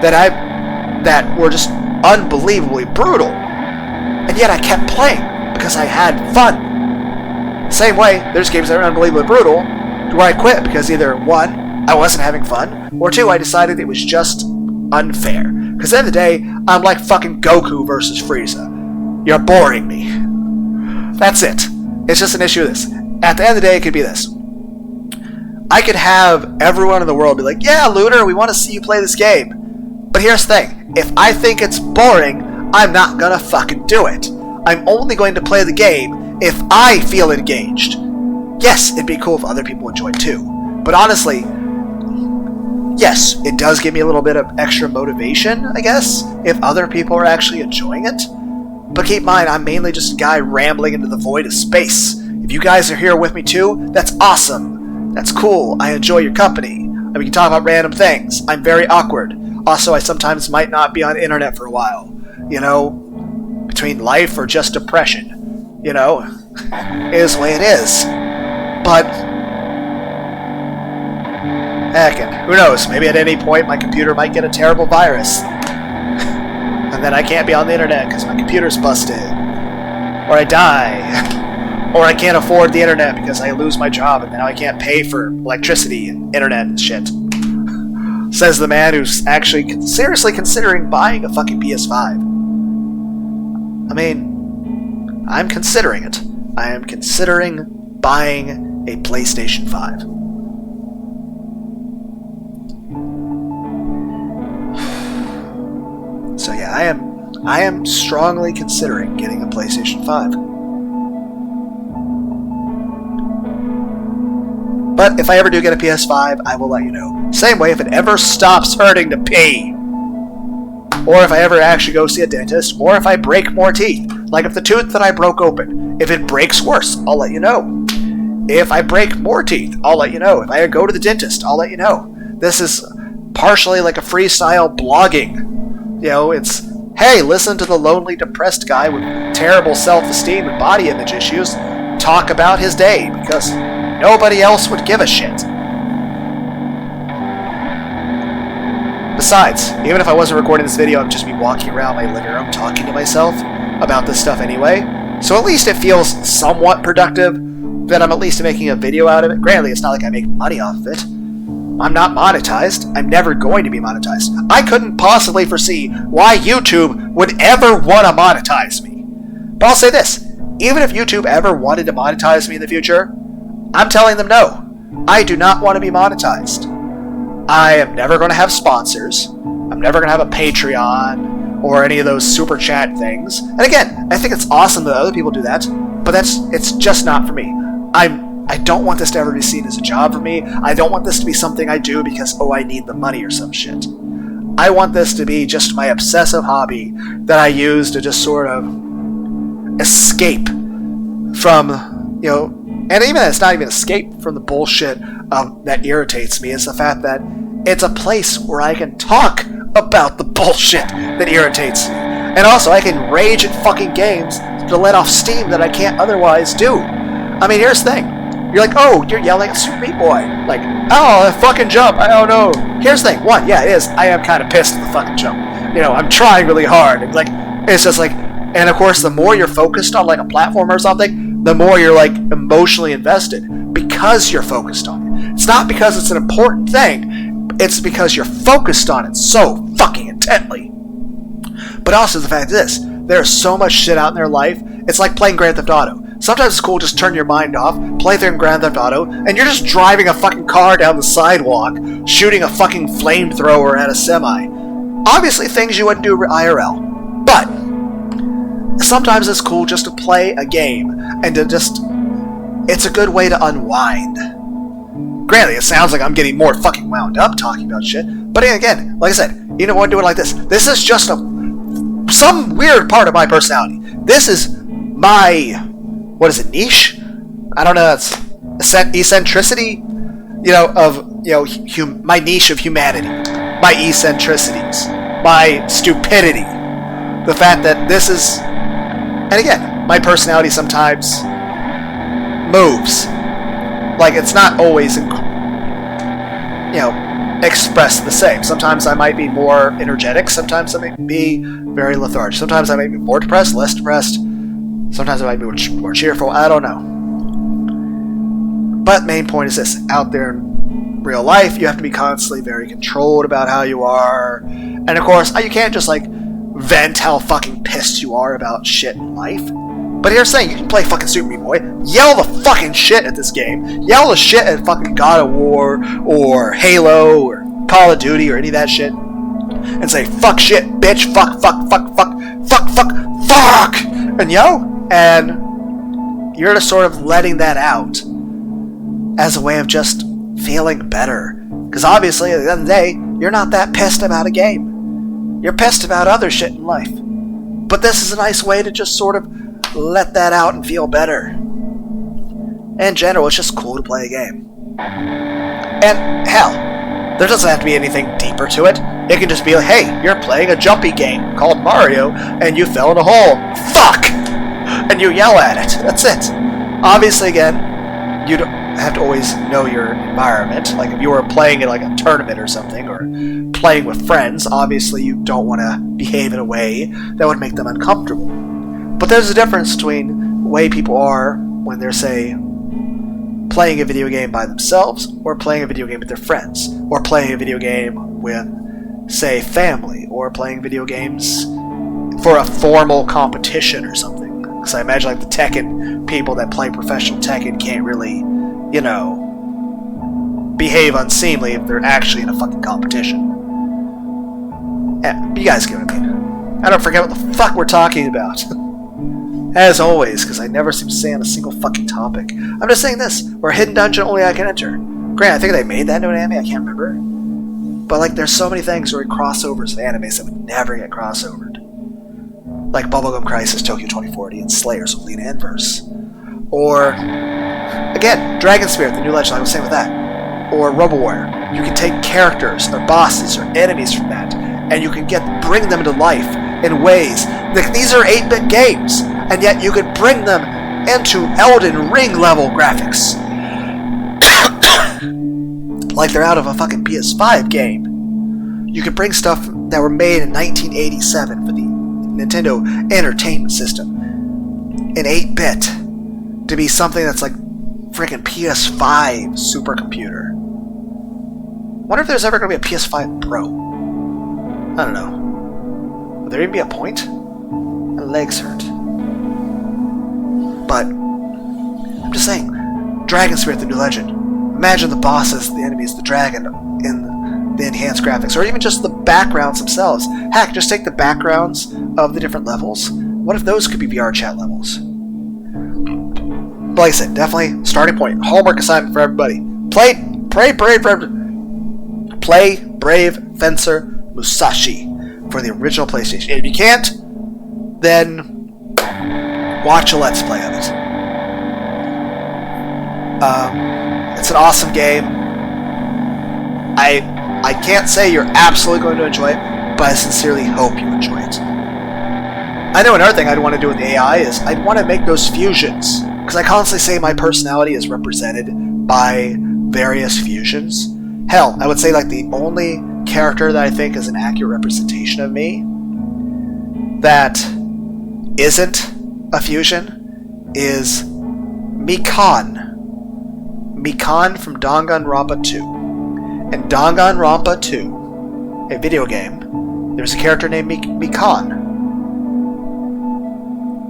that were just unbelievably brutal, and yet I kept playing because I had fun. Same way, there's games that are unbelievably brutal where I quit because either one, I wasn't having fun, or two, I decided it was just unfair. Because at the end of the day, I'm like fucking Goku versus Frieza. You're boring me. That's it. It's just an issue of this. At the end of the day, it could be this. I could have everyone in the world be like, yeah, Lunar, we want to see you play this game. But here's the thing. If I think it's boring, I'm not gonna fucking do it. I'm only going to play the game if I feel engaged. Yes, it'd be cool if other people enjoy it too. But honestly, yes, it does give me a little bit of extra motivation, I guess, if other people are actually enjoying it. But keep in mind, I'm mainly just a guy rambling into the void of space. If you guys are here with me too, that's awesome. That's cool. I enjoy your company. And we can talk about random things. I'm very awkward. Also, I sometimes might not be on the internet for a while. Between life or just depression. It is the way it is. But heckin', who knows? Maybe at any point my computer might get a terrible virus. And then I can't be on the internet because my computer's busted. Or I die. Or I can't afford the internet because I lose my job and now I can't pay for electricity and internet and shit. Says the man who's actually seriously considering buying a fucking PS5. I mean, I'm considering it. I am considering buying a PlayStation 5. So yeah, I am strongly considering getting a PlayStation 5. But if I ever do get a PS5, I will let you know. Same way, if it ever stops hurting to pee, or if I ever actually go see a dentist, or if I break more teeth, like if the tooth that I broke open, if it breaks worse, I'll let you know. If I break more teeth, I'll let you know. If I go to the dentist, I'll let you know. This is partially like a freestyle blogging. It's, hey, listen to the lonely, depressed guy with terrible self-esteem and body image issues talk about his day, because nobody else would give a shit. Besides, even if I wasn't recording this video, I'd just be walking around my living room talking to myself about this stuff anyway. So at least it feels somewhat productive that I'm at least making a video out of it. Granted, it's not like I make money off of it. I'm not monetized. I'm never going to be monetized. I couldn't possibly foresee why YouTube would ever want to monetize me. But I'll say this. Even if YouTube ever wanted to monetize me in the future, I'm telling them no. I do not want to be monetized. I am never going to have sponsors. I'm never going to have a Patreon or any of those super chat things. And again, I think it's awesome that other people do that, but it's just not for me. I don't want this to ever be seen as a job for me. I don't want this to be something I do because, oh, I need the money or some shit. I want this to be just my obsessive hobby that I use to just sort of escape from, you know, and even it's not even escape from the bullshit that irritates me. It's the fact that it's a place where I can talk about the bullshit that irritates me. And also, I can rage at fucking games to let off steam that I can't otherwise do. I mean, here's the thing. You're like, oh, you're yelling at Super Meat Boy. Like, oh, that fucking jump. I don't know. Here's the thing. One, yeah, it is. I am kind of pissed at the fucking jump. You know, I'm trying really hard. Like, it's just like, and of course, the more you're focused on like a platform or something, the more you're like emotionally invested because you're focused on it. It's not because it's an important thing. It's because you're focused on it so fucking intently. But also the fact is, there's so much shit out in their life. It's like playing Grand Theft Auto. Sometimes it's cool, just turn your mind off, play through Grand Theft Auto, and you're just driving a fucking car down the sidewalk, shooting a fucking flamethrower at a semi. Obviously things you wouldn't do IRL. But sometimes it's cool just to play a game, and to just... it's a good way to unwind. Granted, it sounds like I'm getting more fucking wound up talking about shit, but again, like I said, you don't want to do it like this. This is just some weird part of my personality. This is my... what is it, niche? I don't know, it's eccentricity, you know, of, you know, my niche of humanity, my eccentricities, my stupidity, the fact that this is, and again, my personality sometimes moves, like it's not always, you know, expressed the same. Sometimes I might be more energetic, sometimes I might be very lethargic, sometimes I might be more depressed, less depressed. Sometimes it might be more cheerful. I don't know. But main point is this. Out there in real life, you have to be constantly very controlled about how you are. And of course, you can't just like vent how fucking pissed you are about shit in life. But here's the thing. You can play fucking Super Meat Boy. Yell the fucking shit at this game. Yell the shit at fucking God of War or Halo or Call of Duty or any of that shit. And say, fuck shit, bitch, fuck, fuck, fuck, fuck, fuck, fuck, fuck. And and you're just sort of letting that out as a way of just feeling better. Because obviously, at the end of the day, you're not that pissed about a game. You're pissed about other shit in life. But this is a nice way to just sort of let that out and feel better. In general, it's just cool to play a game. And hell, there doesn't have to be anything deeper to it. It can just be like, hey, you're playing a jumpy game called Mario, and you fell in a hole. Fuck! And you yell at it. That's it. Obviously, again, you don't have to always know your environment. Like, if you were playing in like a tournament or something, or playing with friends, obviously you don't want to behave in a way that would make them uncomfortable. But there's a difference between the way people are when they're, say, playing a video game by themselves, or playing a video game with their friends, or playing a video game with, say, family, or playing video games for a formal competition or something. Because I imagine like the Tekken people that play professional Tekken can't really, you know, behave unseemly if they're actually in a fucking competition. Yeah, you guys get what I mean. I don't forget what the fuck we're talking about. As always, because I never seem to stay on a single fucking topic. I'm just saying this. We're a hidden dungeon only I can enter. Granted, I think they made that into an anime, I can't remember. But like, there's so many things where it crossovers with animes that would never get crossovered. Like Bubblegum Crisis, Tokyo 2040, and Slayers of Lena Inverse. Or, again, Dragon Spirit, the new legend, I was saying with that. Or RoboWarrior. You can take characters, or bosses, or enemies from that, and you can bring them to life in ways. Like, these are 8-bit games, and yet you could bring them into Elden Ring level graphics. Like they're out of a fucking ps5 game. You could bring stuff that were made in 1987 for the Nintendo Entertainment System in 8-bit to be something that's like freaking ps5 supercomputer. Wonder if there's ever going to be a ps5 Pro. I don't know. Would there even be a point? My legs hurt. But I'm just saying, Dragon Spirit: The New Legend. Imagine the bosses, the enemies, the dragon in the enhanced graphics, or even just the backgrounds themselves. Heck, just take the backgrounds of the different levels. What if those could be VR chat levels? But like I said, definitely starting point. Homework assignment for everybody. Play Brave Fencer Musashi for the original PlayStation. And if you can't, then watch a Let's Play of it. It's an awesome game. I can't say you're absolutely going to enjoy it, but I sincerely hope you enjoy it. I know another thing I'd want to do with the AI is I'd want to make those fusions, because I constantly say my personality is represented by various fusions. Hell, I would say like the only character that I think is an accurate representation of me that isn't a fusion is Mikan. Mikan from Danganronpa 2. In Danganronpa 2, a video game, there's a character named Mikan.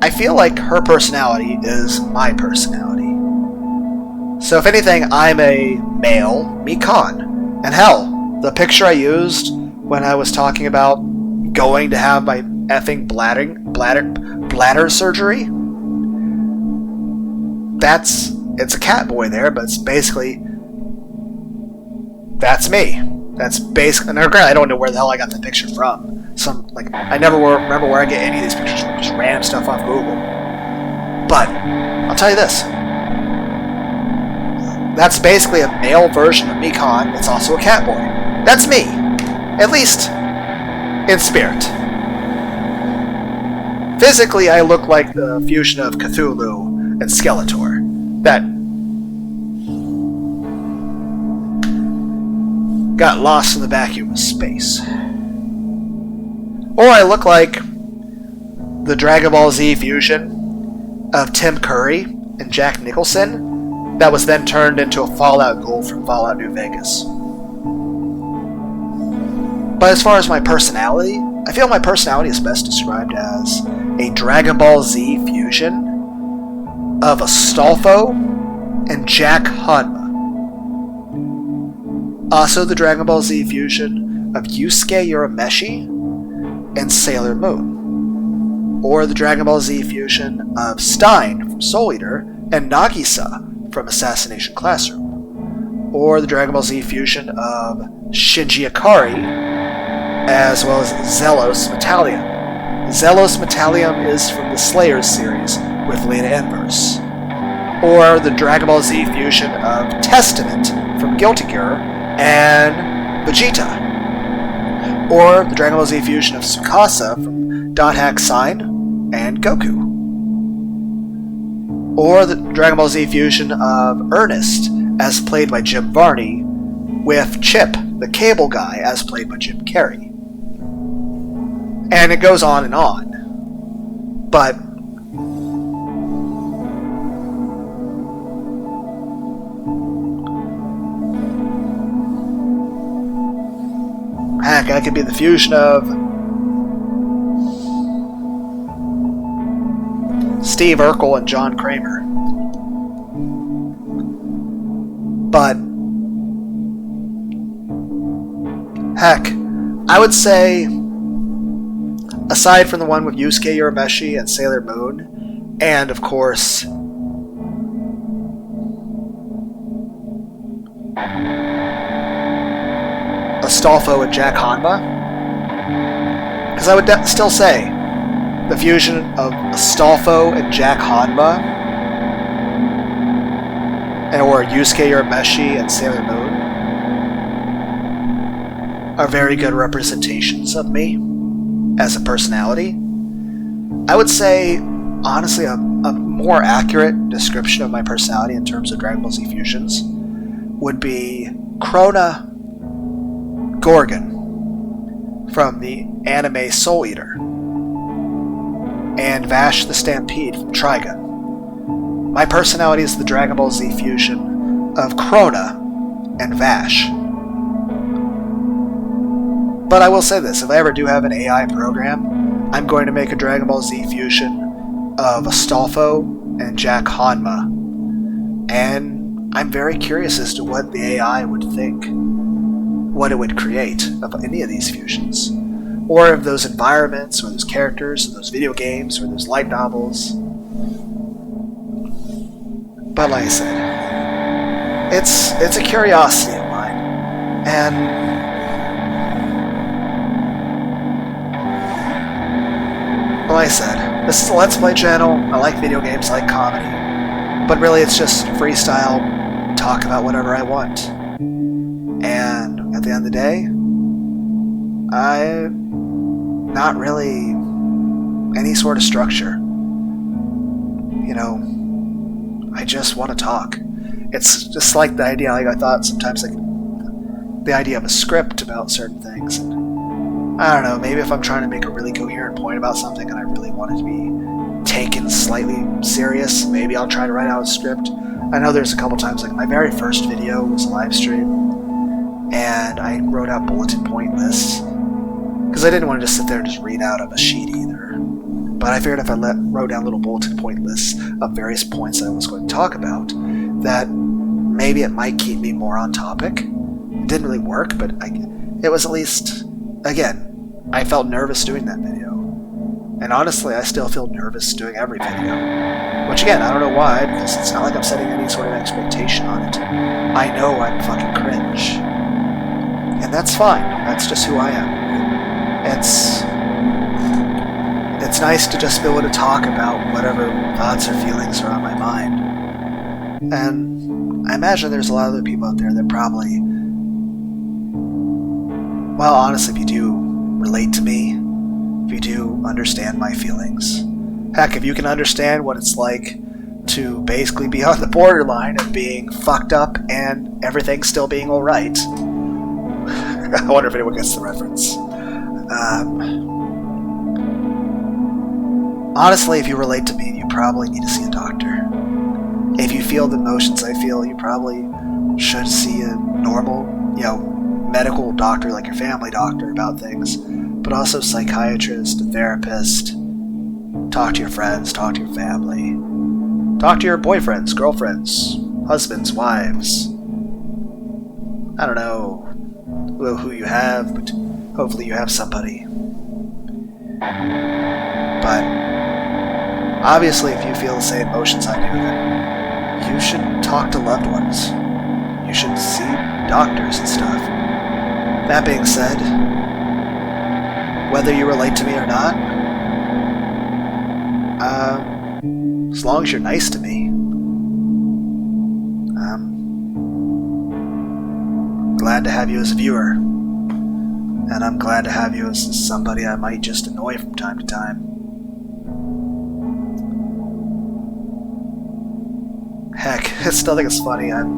I feel like her personality is my personality. So if anything, I'm a male Mikan. And hell, the picture I used when I was talking about going to have my effing bladder surgery, it's a cat boy there, but it's basically, that's me. That's basically, and I don't know where the hell I got the picture from. I never remember where I get any of these pictures from, just random stuff off Google. But, I'll tell you this. That's basically a male version of Mikan. It's also a cat boy. That's me. At least, in spirit. Physically, I look like the fusion of Cthulhu and Skeletor. That got lost in the vacuum of space. Or I look like the Dragon Ball Z fusion of Tim Curry and Jack Nicholson that was then turned into a Fallout ghoul from Fallout New Vegas. But as far as my personality, I feel my personality is best described as a Dragon Ball Z fusion of Astolfo and Jack Hanma. Also the Dragon Ball Z fusion of Yusuke Urameshi and Sailor Moon. Or the Dragon Ball Z fusion of Stein from Soul Eater and Nagisa from Assassination Classroom. Or the Dragon Ball Z fusion of Shinji Ikari as well as Zelos Metallium. Zelos Metallium is from the Slayers series with Lena Inverse. Or the Dragon Ball Z fusion of Testament from Guilty Gear and Vegeta. Or the Dragon Ball Z fusion of Tsukasa from Dot Hack Sign and Goku. Or the Dragon Ball Z fusion of Ernest as played by Jim Varney with Chip, the cable guy, as played by Jim Carrey. And it goes on and on. But heck, I could be the fusion of Steve Urkel and John Kramer. But heck, I would say, aside from the one with Yusuke Urameshi and Sailor Moon, and of course Astolfo and Jack Hanma, because I would still say the fusion of Astolfo and Jack Hanma, or Yusuke Urameshi and Sailor Moon, are very good representations of me as a personality. I would say, honestly, a more accurate description of my personality in terms of Dragon Ball Z fusions would be Krona Gorgon from the anime Soul Eater, and Vash the Stampede from Trigun. My personality is the Dragon Ball Z fusion of Krona and Vash. But I will say this, if I ever do have an AI program, I'm going to make a Dragon Ball Z fusion of Astolfo and Jack Hanma. And I'm very curious as to what the AI would think, what it would create of any of these fusions. Or of those environments, or those characters, or those video games, or those light novels. But like I said, it's a curiosity of mine. And like I said, this is a Let's Play channel. I like video games, I like comedy. But really it's just freestyle, talk about whatever I want. And at the end of the day, I'm not really any sort of structure. You know, I just want to talk. It's just like the idea, like I thought sometimes, like the idea of a script about certain things. And I don't know, maybe if I'm trying to make a really coherent point about something and I really want it to be taken slightly serious, maybe I'll try to write out a script. I know there's a couple times, like my very first video was a live stream, and I wrote out bulletin point lists, because I didn't want to just sit there and just read out of a sheet either. But I figured if I wrote down little bulletin point lists of various points that I was going to talk about, that maybe it might keep me more on topic. It didn't really work, but it was at least, again, I felt nervous doing that video. And honestly, I still feel nervous doing every video. Which again, I don't know why, because it's not like I'm setting any sort of expectation on it. I know I'm fucking cringe. And that's fine. That's just who I am. It's nice to just be able to talk about whatever thoughts or feelings are on my mind. And I imagine there's a lot of other people out there that probably, well, honestly, if you do relate to me, if you do understand my feelings, heck, if you can understand what it's like to basically be on the borderline of being fucked up and everything still being alright. I wonder if anyone gets the reference. Honestly, if you relate to me, you probably need to see a doctor. If you feel the emotions I feel, you probably should see a normal, medical doctor like your family doctor about things, but also psychiatrist, a therapist. Talk to your friends, talk to your family. Talk to your boyfriends, girlfriends, husbands, wives. I don't know who you have, but hopefully you have somebody. But obviously, if you feel the same emotions I do, then you should talk to loved ones. You should see doctors and stuff. That being said, whether you relate to me or not, as long as you're nice to me, I'm glad to have you as a viewer. And I'm glad to have you as somebody I might just annoy from time to time. Heck, it's nothing as funny. I've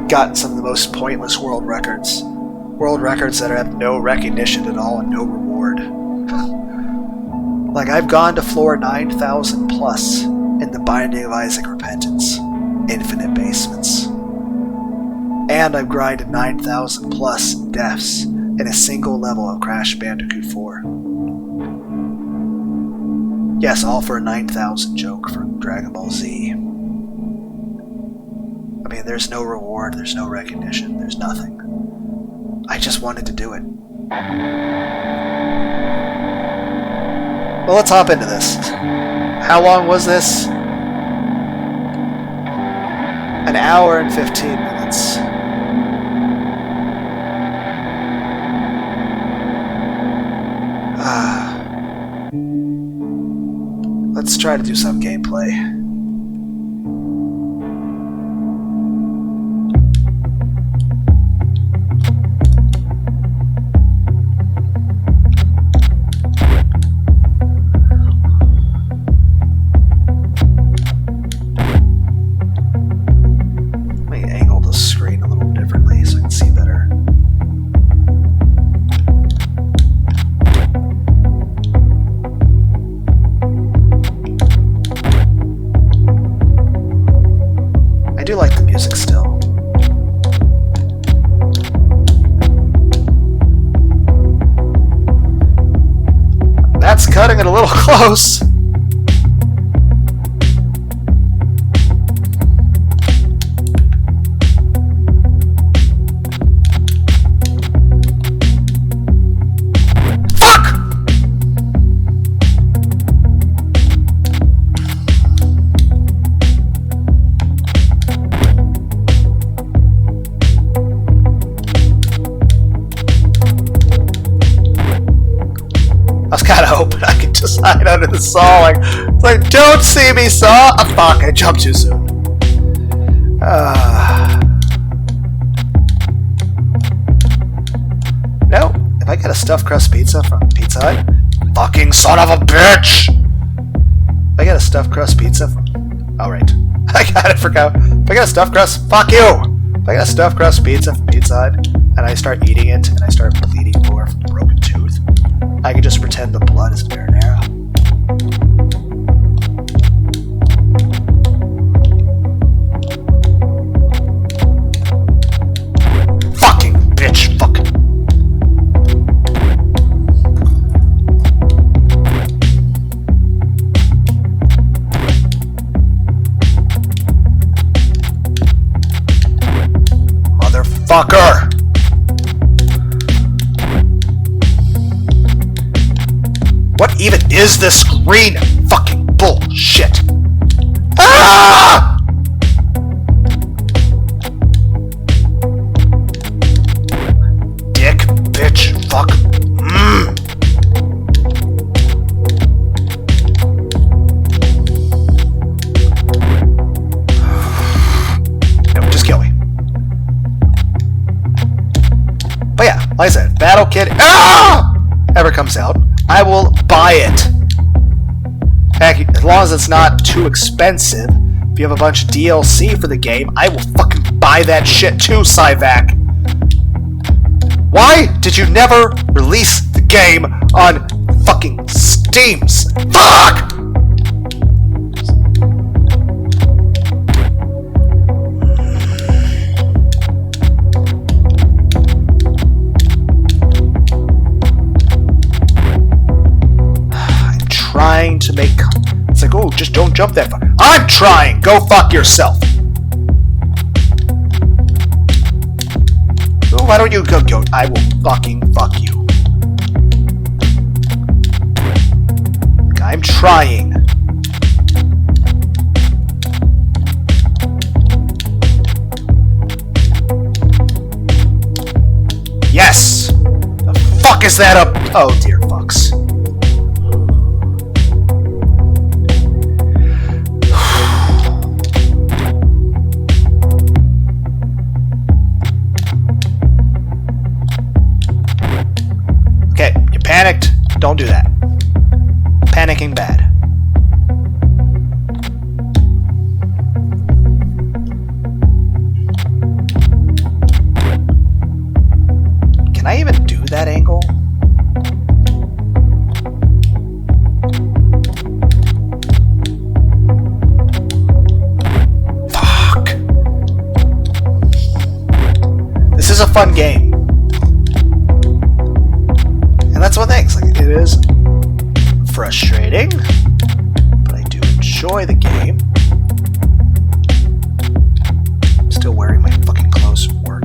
gotten some of the most pointless world records. World records that have no recognition at all and no reward. Like, I've gone to floor 9,000 plus in the Binding of Isaac Repentance, Infinite Basements. And I've grinded 9,000 plus deaths in a single level of Crash Bandicoot 4. Yes, all for a 9,000 joke from Dragon Ball Z. I mean, there's no reward, there's no recognition, there's nothing. I just wanted to do it. Well, let's hop into this. How long was this? An hour and 15 minutes. Let's try to do some gameplay. Let me angle the screen a little differently so I can see better. That's cutting it a little close. I was kind of hoping I could just hide under the saw. It's like, don't see me, saw. Oh, fuck! I jumped too soon. No, if I get a stuffed crust pizza from Pizza Hut, fucking son of a bitch! If I get a stuffed crust pizza from, oh right, I kind of forgot. If I get a stuffed crust, fuck you. If I get a stuffed crust pizza from Pizza Hut and I start eating it and I start bleeding more from a broken tooth, I can just pretend the blood is marinara. Fucking bitch, fucking. Motherfucker! What even is this screen? Fucking bullshit. Ah! Dick, bitch, fuck. No, just kill me. But yeah, like I said, Battle Kit ever comes out, I will buy it. Heck, as long as it's not too expensive. If you have a bunch of DLC for the game, I will fucking buy that shit too, Cyvac. Why did you never release the game on fucking Steams? Fuck! Trying to make... It's like, oh, just don't jump that far. I'm trying! Go fuck yourself! Oh, why don't you go? I will fucking fuck you. I'm trying. Yes! The fuck is that up? Oh, dear fucks. Okay, you panicked. Don't do that. Panicking bad. Can I even do that angle? Fuck. This is a fun game. And that's one thing. Like, it is frustrating, but I do enjoy the game. I'm still wearing my fucking clothes from work.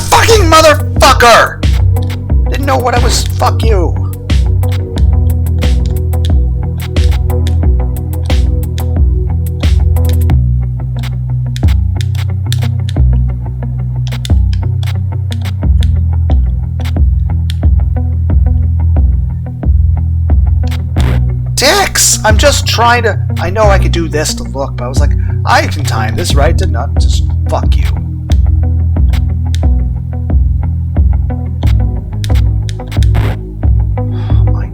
Fucking motherfucker! Didn't know what I was. Fuck you. Dicks! I'm just trying to. I know I could do this to look, but I was like, I can time this right to not just fuck you.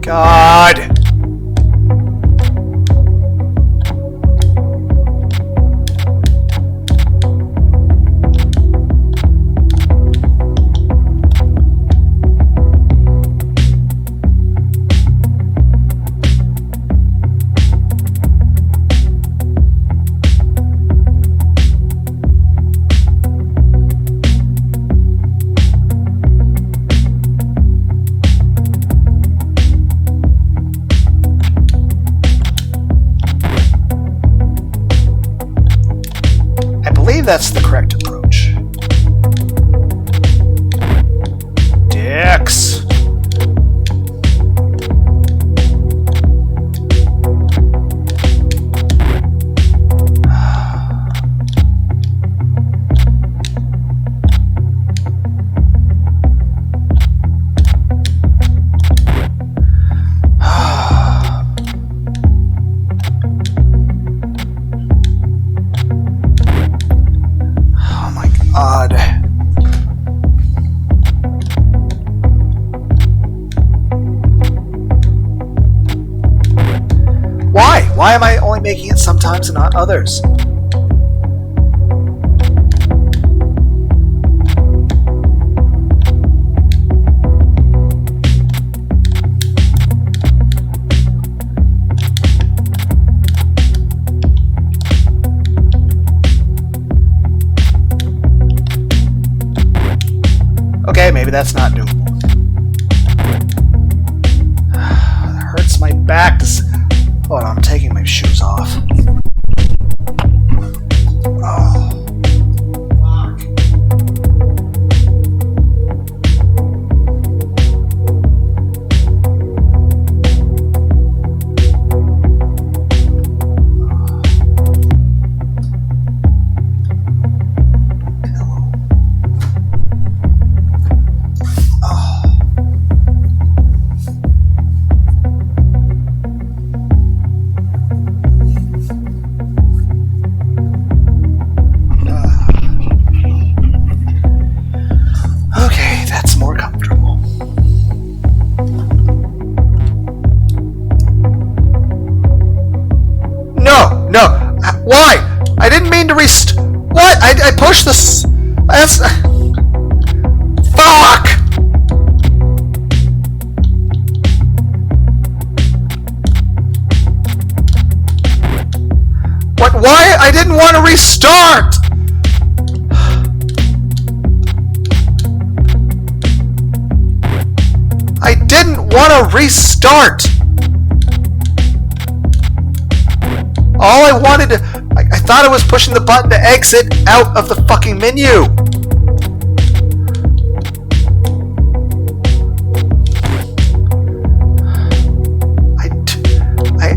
God. that's the correct approach. Dicks. Why am I only making it sometimes and not others? Okay, maybe that's not doable. It hurts my back. Hold on, I'm taking my shoes off. Oh. Fuck. No! Why? I didn't mean to What? I pushed this. That's. Fuck! What? Why? I didn't want to restart! I didn't want to restart! All I wanted to... I thought I was pushing the button to exit out of the fucking menu!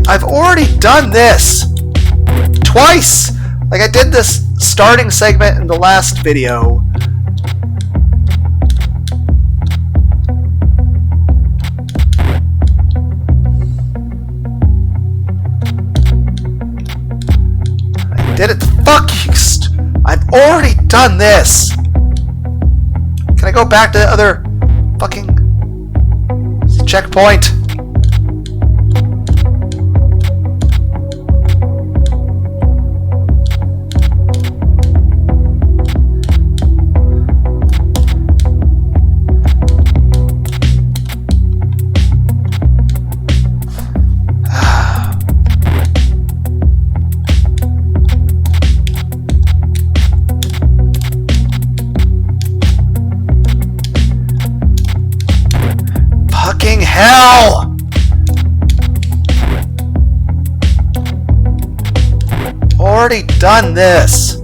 I've already done this! Twice! Like I did this starting segment in the last video. Did it? Fuck you! I've already done this! Can I go back to the other fucking checkpoint? Hell! Already done this.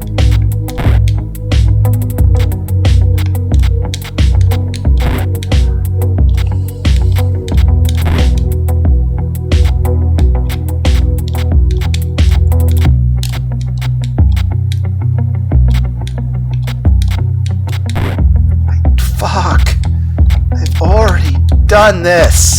Fuck. I've already done this.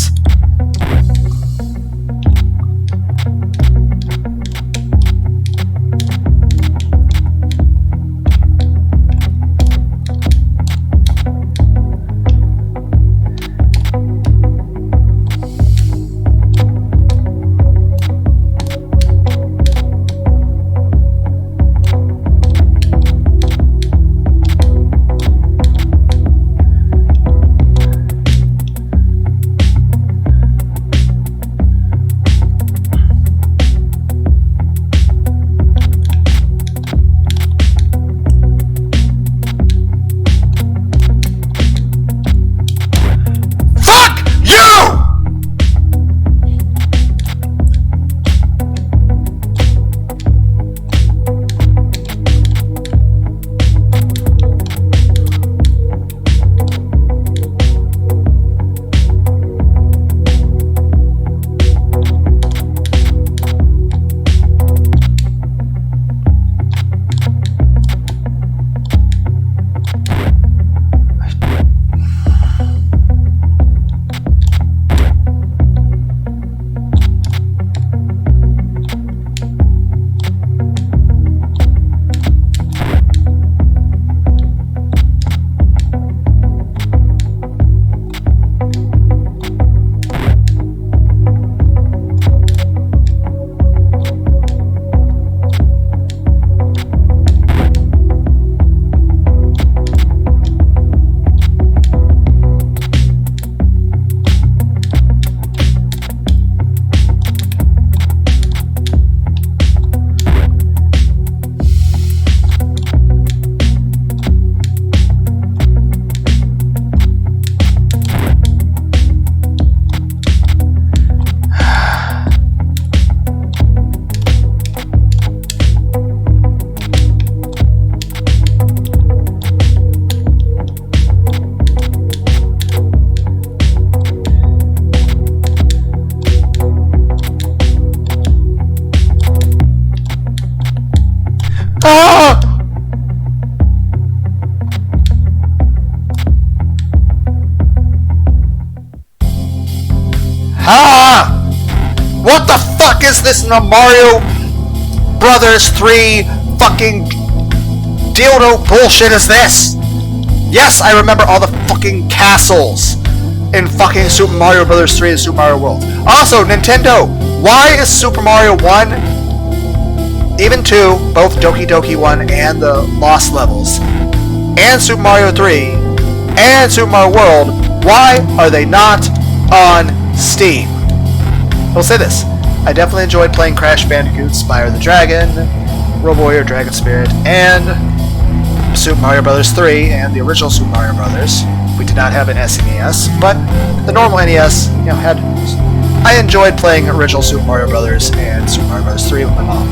Ah! Ah! What the fuck is this in the Mario Brothers 3 fucking dildo bullshit is this? Yes, I remember all the fucking castles in fucking Super Mario Brothers 3 and Super Mario World. Also, Nintendo, why is Super Mario 1, even 2, both Doki Doki 1 and the Lost Levels, and Super Mario 3, and Super Mario World, why are they not on Steam? I'll say this. I definitely enjoyed playing Crash Bandicoot, Spyro the Dragon, Robo Warrior Dragon Spirit, and Super Mario Bros. 3, and the original Super Mario Bros. We did not have an SNES, but the normal NES, had... I enjoyed playing original Super Mario Bros. And Super Mario Bros. 3 with my mom.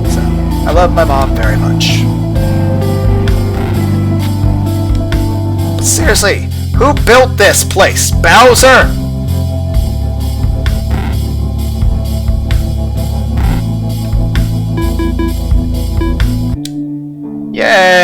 So, I love my mom very much. But seriously, who built this place? Bowser? Yay!